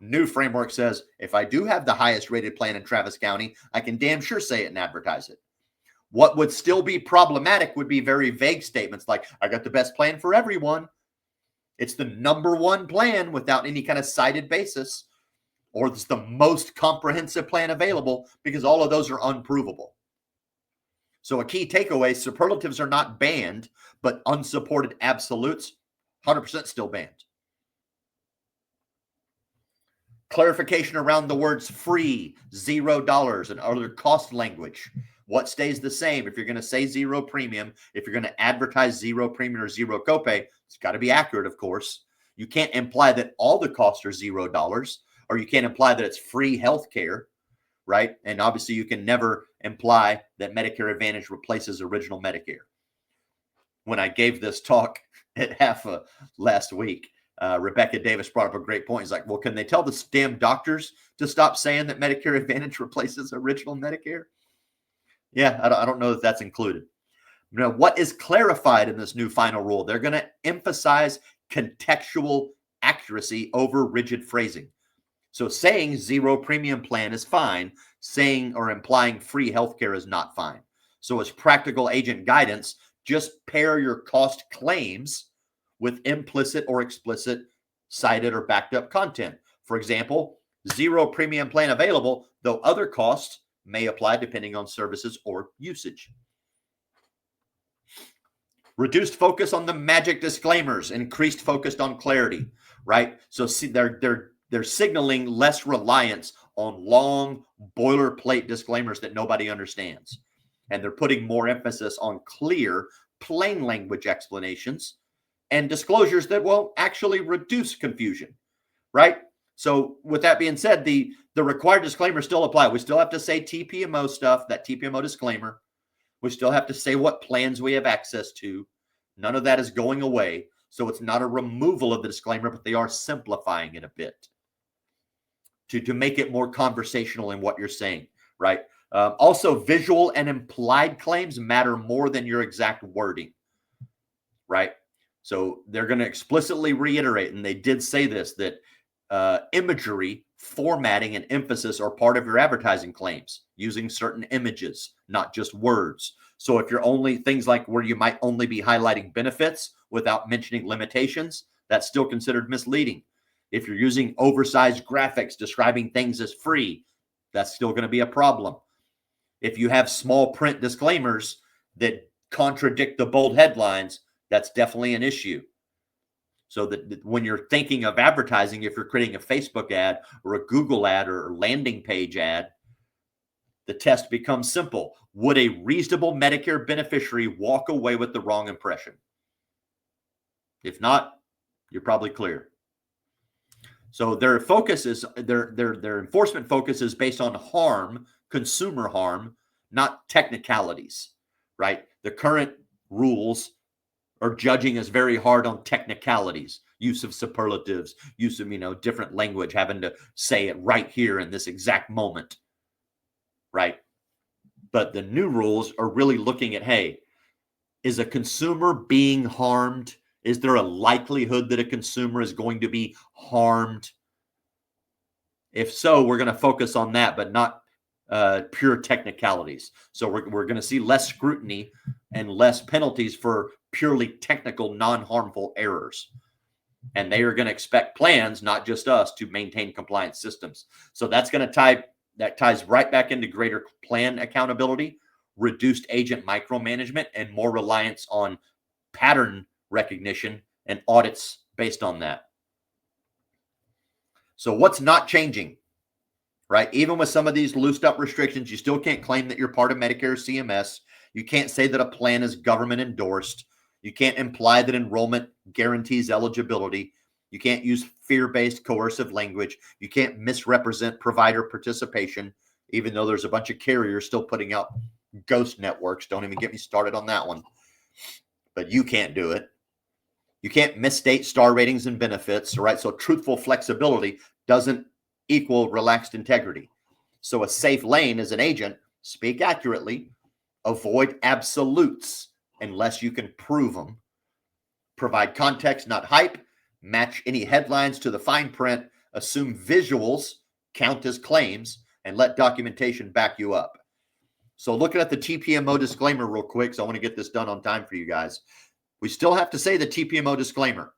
New framework says if I do have the highest rated plan in Travis County, I can damn sure say it and advertise it. What would still be problematic would be very vague statements like, I got the best plan for everyone. It's the number one plan without any kind of cited basis, or it's the most comprehensive plan available, because all of those are unprovable. So a key takeaway, superlatives are not banned, but unsupported absolutes, 100% still banned. Clarification around the words free, $0, and other cost language. What stays the same? If you're going to say zero premium, if you're going to advertise zero premium or zero copay, it's got to be accurate, of course. You can't imply that all the costs are $0, or you can't imply that it's free health care, right? And obviously you can never imply that Medicare Advantage replaces original Medicare. When I gave this talk at HAFA last week, Rebecca Davis brought up a great point. He's like, well, can they tell the damn doctors to stop saying that Medicare Advantage replaces original Medicare? Yeah, I don't know that that's included. Now, what is clarified in this new final rule? They're going to emphasize contextual accuracy over rigid phrasing. So saying zero premium plan is fine. Saying or implying free healthcare is not fine. So as practical agent guidance, just pair your cost claims with implicit or explicit cited or backed up content. For example, zero premium plan available, though other costs may apply depending on services or usage. Reduced focus on the magic disclaimers, increased focus on clarity, right? So see, they're signaling less reliance on long boilerplate disclaimers that nobody understands. And they're putting more emphasis on clear, plain language explanations and disclosures that will actually reduce confusion, right? So with that being said, the required disclaimers still apply. We still have to say TPMO stuff, that TPMO disclaimer. We still have to say what plans we have access to. None of that is going away. So it's not a removal of the disclaimer, but they are simplifying it a bit to make it more conversational in what you're saying, right? Also, visual and implied claims matter more than your exact wording, right? So they're going to explicitly reiterate, and they did say this, that imagery, formatting, and emphasis are part of your advertising claims, using certain images, not just words. So if you're only things like where you might only be highlighting benefits without mentioning limitations, that's still considered misleading. If you're using oversized graphics describing things as free, that's still going to be a problem. If you have small print disclaimers that contradict the bold headlines, that's definitely an issue. So that when you're thinking of advertising, if you're creating a Facebook ad or a Google ad or landing page ad, the test becomes simple. Would a reasonable Medicare beneficiary walk away with the wrong impression? If not, you're probably clear. So their focus is their enforcement focus is based on harm, consumer harm, not technicalities, right? The current rules are judging us very hard on technicalities, use of superlatives, use of different language, having to say it right here in this exact moment, right? But the new rules are really looking at, hey, is a consumer being harmed? Is there a likelihood that a consumer is going to be harmed? If so, we're going to focus on that, but not pure technicalities. So we're going to see less scrutiny and less penalties for purely technical, non-harmful errors. And they are going to expect plans, not just us, to maintain compliance systems. So that's going to ties right back into greater plan accountability, reduced agent micromanagement, and more reliance on pattern recognition and audits based on that. So what's not changing, right? Even with some of these loosed up restrictions, you still can't claim that you're part of Medicare or CMS. You can't say that a plan is government endorsed. You can't imply that enrollment guarantees eligibility. You can't use fear-based coercive language. You can't misrepresent provider participation, even though there's a bunch of carriers still putting out ghost networks. Don't even get me started on that one. But you can't do it. You can't misstate star ratings and benefits, right? So truthful flexibility doesn't equal relaxed integrity. So a safe lane as an agent, speak accurately, avoid absolutes unless you can prove them, provide context, not hype, match any headlines to the fine print, assume visuals count as claims, and let documentation back you up. So looking at the TPMO disclaimer real quick, so I want to get this done on time for you guys. We still have to say the TPMO disclaimer.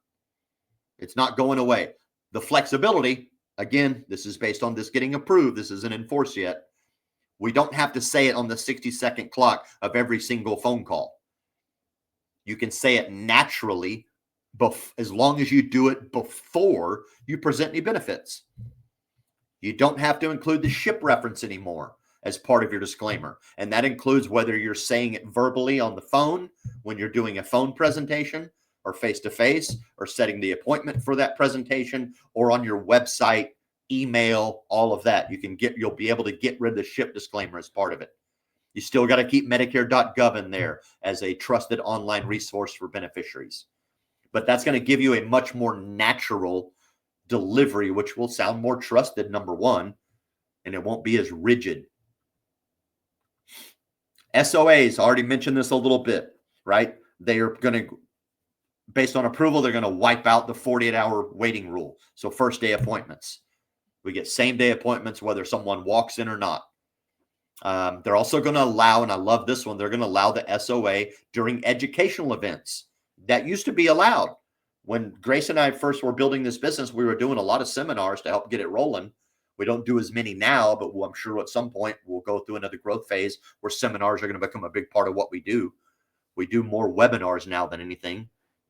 It's not going away. The flexibility, again, this is based on this getting approved. This isn't enforced yet. We don't have to say it on the 60-second clock of every single phone call. You can say it naturally as long as you do it before you present any benefits. You don't have to include the ship reference anymore as part of your disclaimer. And that includes whether you're saying it verbally on the phone when you're doing a phone presentation or face-to-face or setting the appointment for that presentation or on your website, email, all of that. You'll be able to get rid of the ship disclaimer as part of it. You still got to keep Medicare.gov in there as a trusted online resource for beneficiaries. But that's going to give you a much more natural delivery, which will sound more trusted, number one, and it won't be as rigid. SOAs, I already mentioned this a little bit, right? They are going to, based on approval, they're going to wipe out the 48-hour waiting rule. So first day appointments. We get same day appointments whether someone walks in or not. They're also going to allow, and I love this one, they're going to allow the SOA during educational events. That used to be allowed. When Grace and I first were building this business, we were doing a lot of seminars to help get it rolling. We don't do as many now, but I'm sure at some point we'll go through another growth phase where seminars are going to become a big part of what we do. We do more webinars now than anything,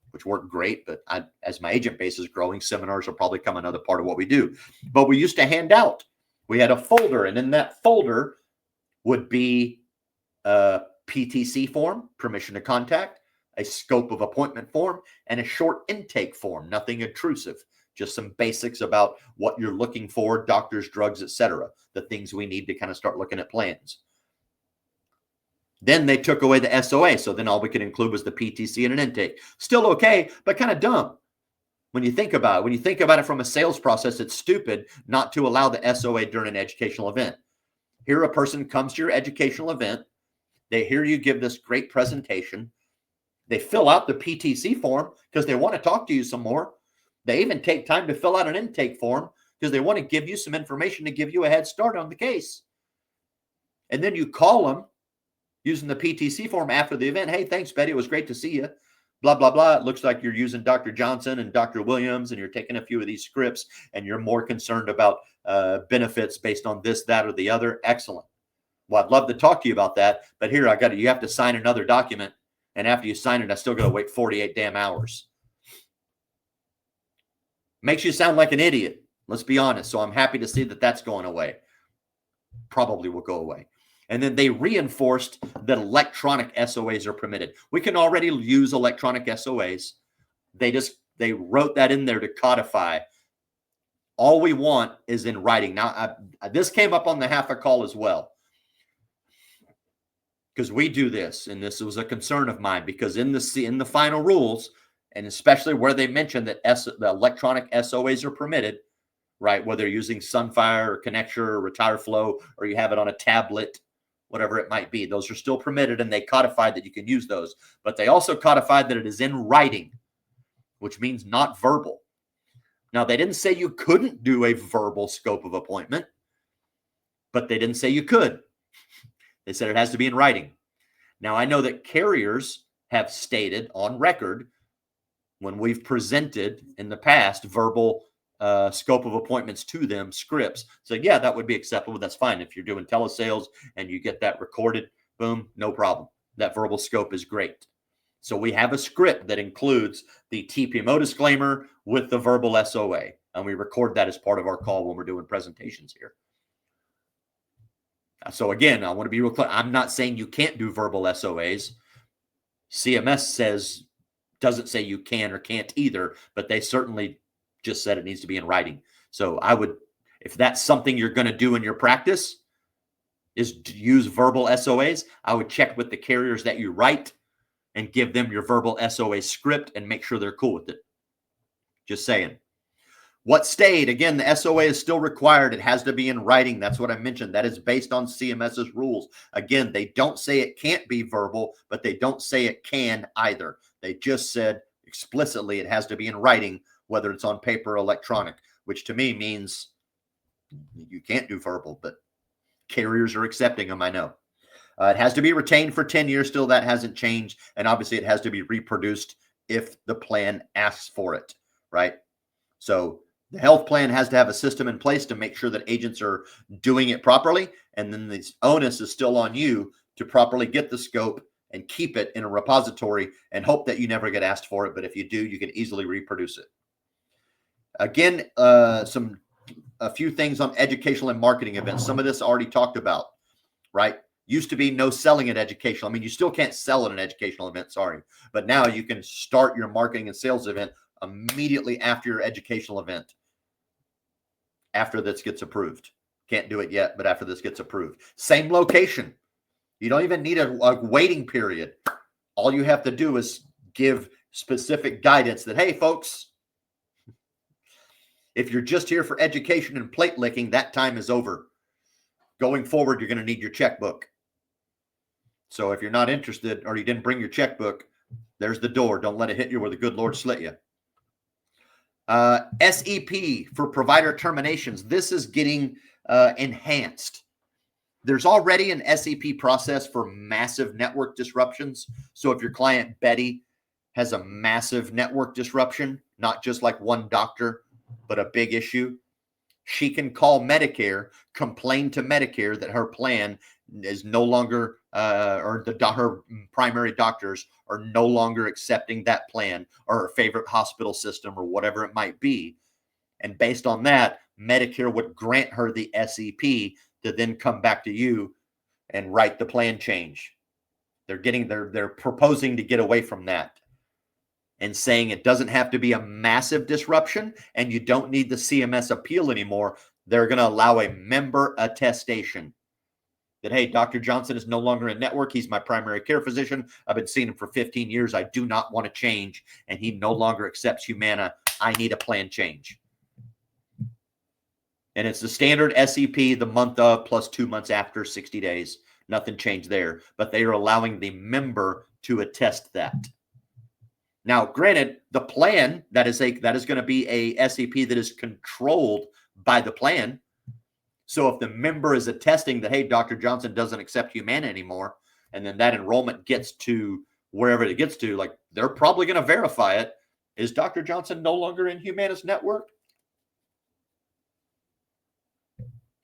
which work great. But as my agent base is growing, seminars will probably become another part of what we do. But we used to hand out. We had a folder, and in that folder would be a PTC form, permission to contact, a scope of appointment form, and a short intake form, nothing intrusive. Just some basics about what you're looking for, doctors, drugs, etc. The things we need to kind of start looking at plans. Then they took away the SOA. So then all we could include was the PTC and an intake. Still okay, but kind of dumb. When you think about it, from a sales process, it's stupid not to allow the SOA during an educational event. Here a person comes to your educational event. They hear you give this great presentation. They fill out the PTC form because they want to talk to you some more. They even take time to fill out an intake form because they want to give you some information to give you a head start on the case. And then you call them using the PTC form after the event. Hey, thanks, Betty. It was great to see you. blah, blah, blah. It looks like you're using Dr. Johnson and Dr. Williams, and you're taking a few of these scripts, and you're more concerned about benefits based on this, that, or the other. Excellent. Well, I'd love to talk to you about that, but here you have to sign another document, and after you sign it, I still got to wait 48 damn hours. Makes you sound like an idiot. Let's be honest. So I'm happy to see that that's going away. Probably will go away. And then they reinforced that electronic SOAs are permitted. We can already use electronic SOAs. They wrote that in there to codify. All we want is in writing. Now, this came up on the half a call as well, because we do this, and this was a concern of mine, because in the final rules, and especially where they mentioned that the electronic SOAs are permitted, right? Whether you're using Sunfire or Connecture or Retire Flow, or you have it on a tablet, whatever it might be, those are still permitted, and they codified that you can use those. But they also codified that it is in writing, which means not verbal. Now, they didn't say you couldn't do a verbal scope of appointment, but they didn't say you could. They said it has to be in writing. Now, I know that carriers have stated on record, when we've presented in the past verbal scope of appointments to them, scripts, so yeah, that would be acceptable. That's fine. If you're doing telesales and you get that recorded, boom, no problem. That verbal scope is great. So we have a script that includes the TPMO disclaimer with the verbal SOA, and we record that as part of our call when we're doing presentations here. So again, I want to be real clear. I'm not saying you can't do verbal SOAs. CMS doesn't say you can or can't either, but they certainly just said it needs to be in writing. So I would, if that's something you're going to do in your practice, is to use verbal SOAs, I would check with the carriers that you write and give them your verbal SOA script and make sure they're cool with it. Just saying. What stayed? Again, the SOA is still required. It has to be in writing. That's what I mentioned. That is based on CMS's rules. Again, they don't say it can't be verbal, but they don't say it can either. They just said explicitly it has to be in writing, whether it's on paper or electronic, which to me means you can't do verbal, but carriers are accepting them, I know. It has to be retained for 10 years still. That hasn't changed. And obviously it has to be reproduced if the plan asks for it, right? So the health plan has to have a system in place to make sure that agents are doing it properly. And then the onus is still on you to properly get the scope and keep it in a repository and hope that you never get asked for it. But if you do, you can easily reproduce it. Again, a few things on educational and marketing events. Some of this I already talked about, right? Used to be no selling at educational. I mean, you still can't sell at an educational event, sorry. But now you can start your marketing and sales event immediately after your educational event, after this gets approved. Can't do it yet, but after this gets approved. Same location. You don't even need a waiting period. All you have to do is give specific guidance that, hey, folks, if you're just here for education and plate licking, that time is over. Going forward, you're going to need your checkbook. So if you're not interested or you didn't bring your checkbook, there's the door. Don't let it hit you where the good Lord slit you. SEP for provider terminations. This is getting enhanced. There's already an SEP process for massive network disruptions. So if your client Betty has a massive network disruption, not just like one doctor, but a big issue, she can call Medicare, complain to Medicare that her plan is no longer, or her primary doctors are no longer accepting that plan, or her favorite hospital system, or whatever it might be. And based on that, Medicare would grant her the SEP to then come back to you and write the plan change. They're proposing to get away from that and saying it doesn't have to be a massive disruption and you don't need the CMS appeal anymore. They're going to allow a member attestation that, hey, Dr. Johnson is no longer in network. He's my primary care physician. I've been seeing him for 15 years. I do not want to change, and he no longer accepts Humana. I need a plan change. And it's the standard SEP, the month of plus 2 months after 60 days. Nothing changed there, but they are allowing the member to attest that. Now, granted, the plan that is going to be a SEP that is controlled by the plan. So if the member is attesting that, hey, Dr. Johnson doesn't accept Humana anymore, and then that enrollment gets to wherever it gets to, like they're probably going to verify it. Is Dr. Johnson no longer in Humana's network?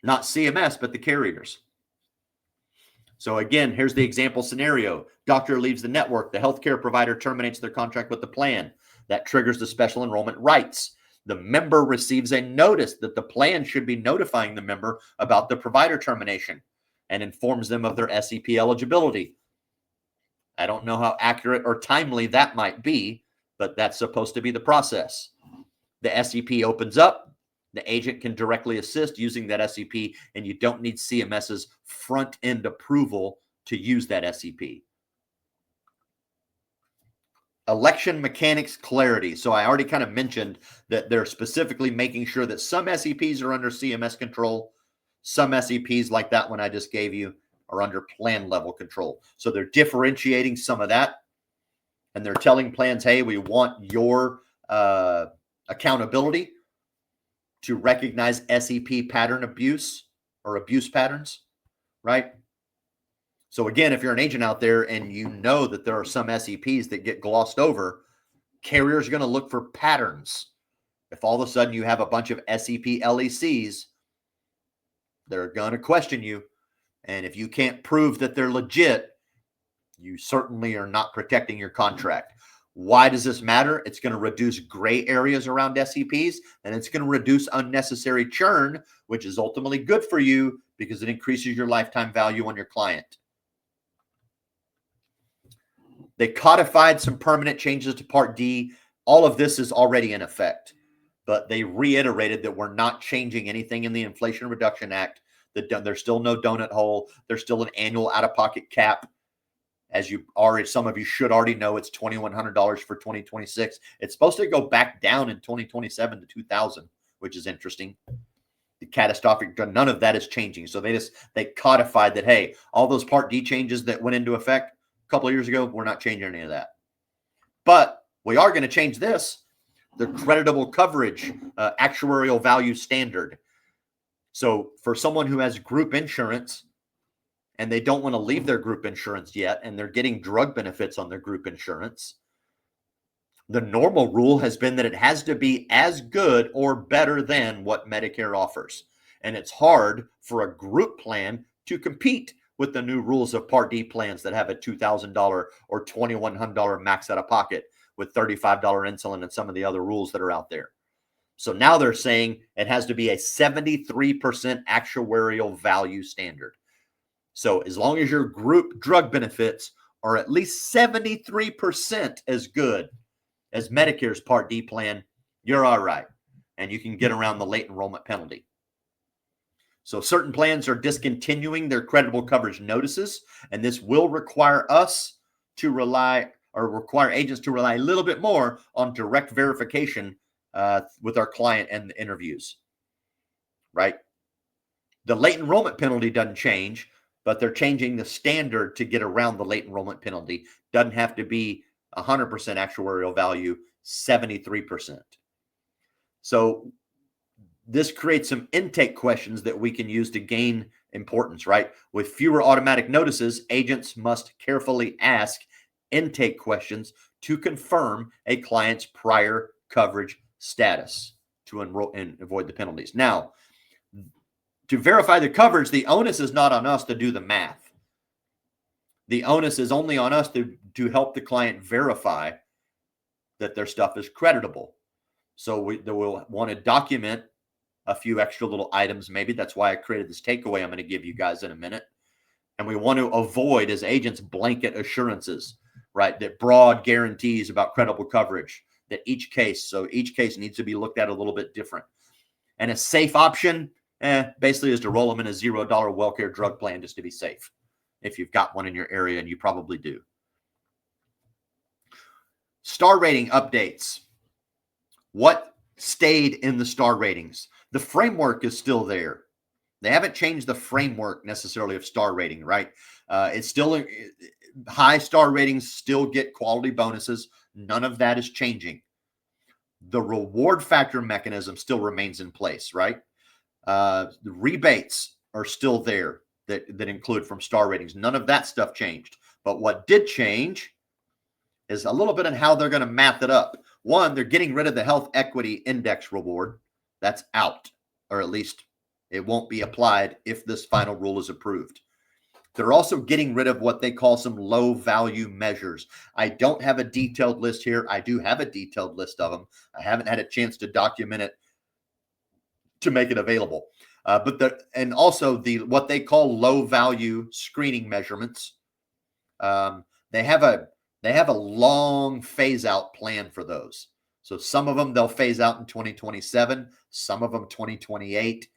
Not CMS, but the carriers. So again, here's the example scenario. Doctor leaves the network. The healthcare provider terminates their contract with the plan. That triggers the special enrollment rights. The member receives a notice that the plan should be notifying the member about the provider termination and informs them of their SEP eligibility. I don't know how accurate or timely that might be, but that's supposed to be the process. The SEP opens up. The agent can directly assist using that SEP, and you don't need CMS's front-end approval to use that SEP. Election mechanics clarity. So I already kind of mentioned that they're specifically making sure that some SEPs are under CMS control. Some SEPs, like that one I just gave you, are under plan level control. So they're differentiating some of that, and they're telling plans, hey, we want your accountability to recognize SEP pattern abuse or abuse patterns, right? So again, if you're an agent out there and you know that there are some SEPs that get glossed over, carriers are going to look for patterns. If all of a sudden you have a bunch of SEP LECs, they're going to question you. And if you can't prove that they're legit, you certainly are not protecting your contract. Why does this matter? It's going to reduce gray areas around SEPs, and it's going to reduce unnecessary churn, which is ultimately good for you because it increases your lifetime value on your client. They codified some permanent changes to Part D. All of this is already in effect, but they reiterated that we're not changing anything in the Inflation Reduction Act. There's still no donut hole. There's still an annual out-of-pocket cap. As you already, some of you should already know, it's $2,100 for 2026. It's supposed to go back down in 2027 to $2,000, which is interesting. The catastrophic, none of that is changing. So they codified that, hey, all those Part D changes that went into effect a couple of years ago, we're not changing any of that. But we are going to change this, the creditable coverage actuarial value standard. So for someone who has group insurance, and they don't want to leave their group insurance yet, and they're getting drug benefits on their group insurance, the normal rule has been that it has to be as good or better than what Medicare offers. And it's hard for a group plan to compete with the new rules of Part D plans that have a $2,000 or $2,100 max out of pocket with $35 insulin and some of the other rules that are out there. So now they're saying it has to be a 73% actuarial value standard. So as long as your group drug benefits are at least 73% as good as Medicare's Part D plan, you're all right. And you can get around the late enrollment penalty. So certain plans are discontinuing their creditable coverage notices, and this will require us to rely, or require agents to rely a little bit more on direct verification with our client and the interviews, right? The late enrollment penalty doesn't change, but they're changing the standard to get around the late enrollment penalty. Doesn't have to be 100% actuarial value, 73%. So this creates some intake questions that we can use to gain importance, right? With fewer automatic notices, agents must carefully ask intake questions to confirm a client's prior coverage status to enroll and avoid the penalties. Now, to verify the coverage, the onus is not on us to do the math. The onus is only on us to help the client verify that their stuff is creditable. So they will want to document a few extra little items. Maybe that's why I created this takeaway I'm going to give you guys in a minute. And we want to avoid, as agents, blanket assurances, right? That broad guarantees about credible coverage, that each case needs to be looked at a little bit different. And a safe option, basically is to roll them in a $0 WellCare drug plan just to be safe. If you've got one in your area, and you probably do. Star rating updates. What stayed in the star ratings? The framework is still there. They haven't changed the framework necessarily of star rating, right? It's still high star ratings still get quality bonuses. None of that is changing. The reward factor mechanism still remains in place, right? The rebates are still there that include from star ratings. None of that stuff changed. But what did change is a little bit on how they're going to math it up. One, they're getting rid of the health equity index reward. That's out, or at least it won't be applied if this final rule is approved. They're also getting rid of what they call some low value measures. I don't have a detailed list here. I do have a detailed list of them. I haven't had a chance to document it to make it available. And also what they call low value screening measurements. They have a long phase out plan for those. So some of them they'll phase out in 2027, some of them 2028,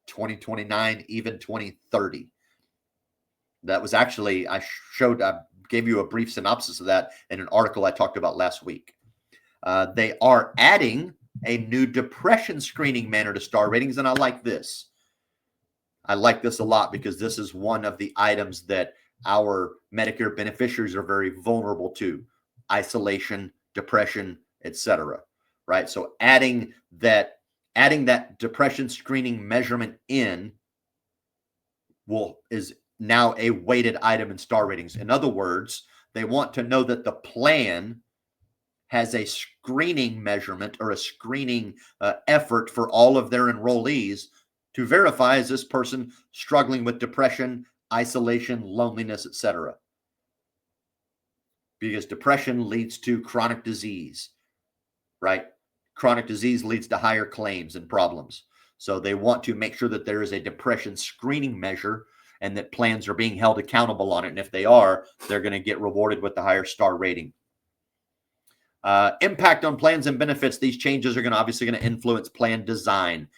2029, even 2030. That was actually, I gave you a brief synopsis of that in an article I talked about last week. They are adding a new depression screening manner to star ratings, and I like this. I like this a lot because this is one of the items that our Medicare beneficiaries are very vulnerable to: isolation, depression, etc. Right? So adding that depression screening measurement in is now a weighted item in star ratings. In other words, they want to know that the plan has a screening measurement or a screening effort for all of their enrollees to verify, is this person struggling with depression, isolation, loneliness, etc. Because depression leads to chronic disease, right? Chronic disease leads to higher claims and problems. So they want to make sure that there is a depression screening measure and that plans are being held accountable on it. And if they are, they're going to get rewarded with the higher star rating. Impact on plans and benefits. These changes are obviously going to influence plan design,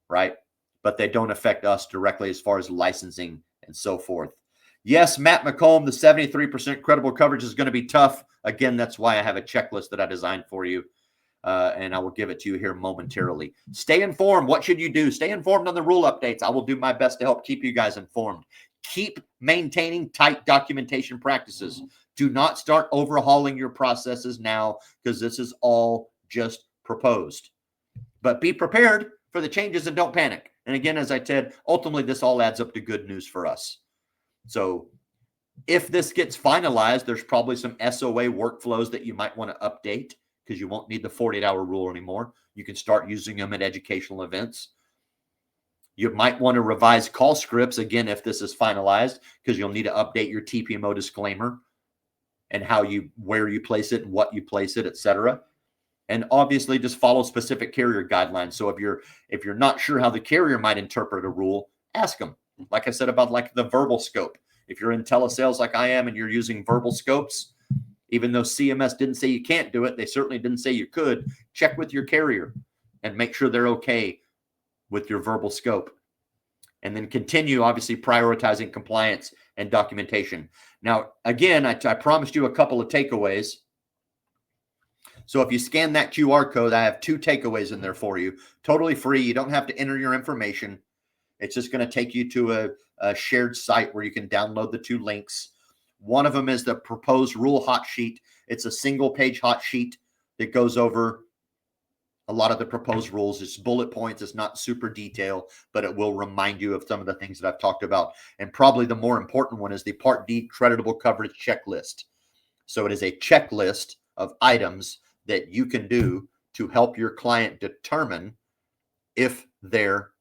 right? But they don't affect us directly as far as licensing and so forth. Yes, Matt McComb, the 73% credible coverage is going to be tough. Again, that's why I have a checklist that I designed for you. And I will give it to you here momentarily. Stay informed. What should you do? Stay informed on the rule updates. I will do my best to help keep you guys informed. Keep maintaining tight documentation practices. Do not start overhauling your processes now, because this is all just proposed. But be prepared for the changes and don't panic. And again, as I said, ultimately, this all adds up to good news for us. So if this gets finalized, there's probably some SOA workflows that you might want to update, because you won't need the 48-hour rule anymore. You can start using them at educational events. You might want to revise call scripts, again, if this is finalized, because you'll need to update your TPMO disclaimer and where you place it and what you place it, etc. And obviously just follow specific carrier guidelines. So if you're not sure how the carrier might interpret a rule, ask them. Like I said about like the verbal scope. If you're in telesales like I am and you're using verbal scopes, even though CMS didn't say you can't do it, they certainly didn't say you could. Check with your carrier and make sure they're okay with your verbal scope. And then continue, obviously, prioritizing compliance and documentation. Now, again, I promised you a couple of takeaways. So if you scan that QR code, I have 2 takeaways in there for you. Totally free. You don't have to enter your information. It's just going to take you to a shared site where you can download the 2 links. One of them is the proposed rule hot sheet. It's a single-page hot sheet that goes over a lot of the proposed rules. It's bullet points. It's not super detailed, but it will remind you of some of the things that I've talked about. And probably the more important one is the Part D creditable coverage checklist. So it is a checklist of items that you can do to help your client determine if their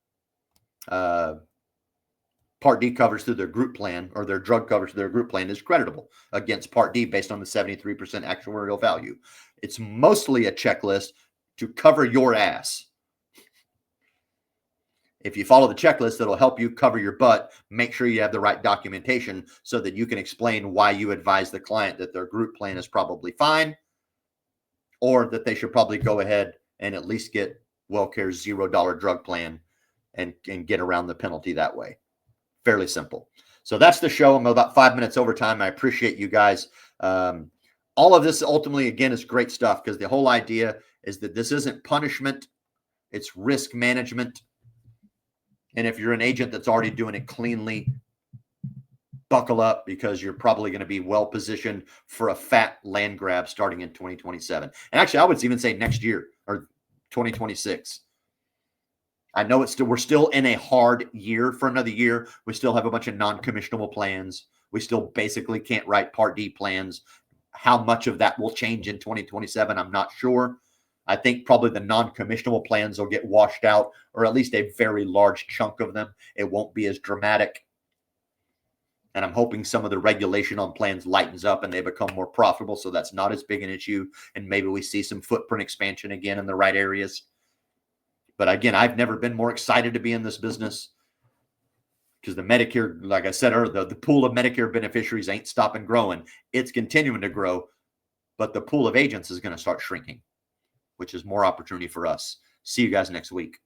Part D coverage through their group plan or their drug coverage through their group plan is creditable against Part D based on the 73% actuarial value. It's mostly a checklist to cover your ass. If you follow the checklist, it'll help you cover your butt. Make sure you have the right documentation so that you can explain why you advise the client that their group plan is probably fine, or that they should probably go ahead and at least get WellCare's $0 drug plan and get around the penalty that way. Fairly simple. So that's the show. I'm about 5 minutes over time. I appreciate you guys. All of this ultimately, again, is great stuff, because the whole idea is that this isn't punishment. It's risk management. And if you're an agent that's already doing it cleanly, buckle up, because you're probably going to be well positioned for a fat land grab starting in 2027. And actually, I would even say next year or 2026. I know we're still in a hard year for another year. We still have a bunch of non-commissionable plans. We still basically can't write Part D plans. How much of that will change in 2027, I'm not sure. I think probably the non-commissionable plans will get washed out, or at least a very large chunk of them. It won't be as dramatic. And I'm hoping some of the regulation on plans lightens up and they become more profitable, so that's not as big an issue. And maybe we see some footprint expansion again in the right areas. But again, I've never been more excited to be in this business, because the Medicare, like I said earlier, the pool of Medicare beneficiaries ain't stopping growing. It's continuing to grow, but the pool of agents is going to start shrinking, which is more opportunity for us. See you guys next week.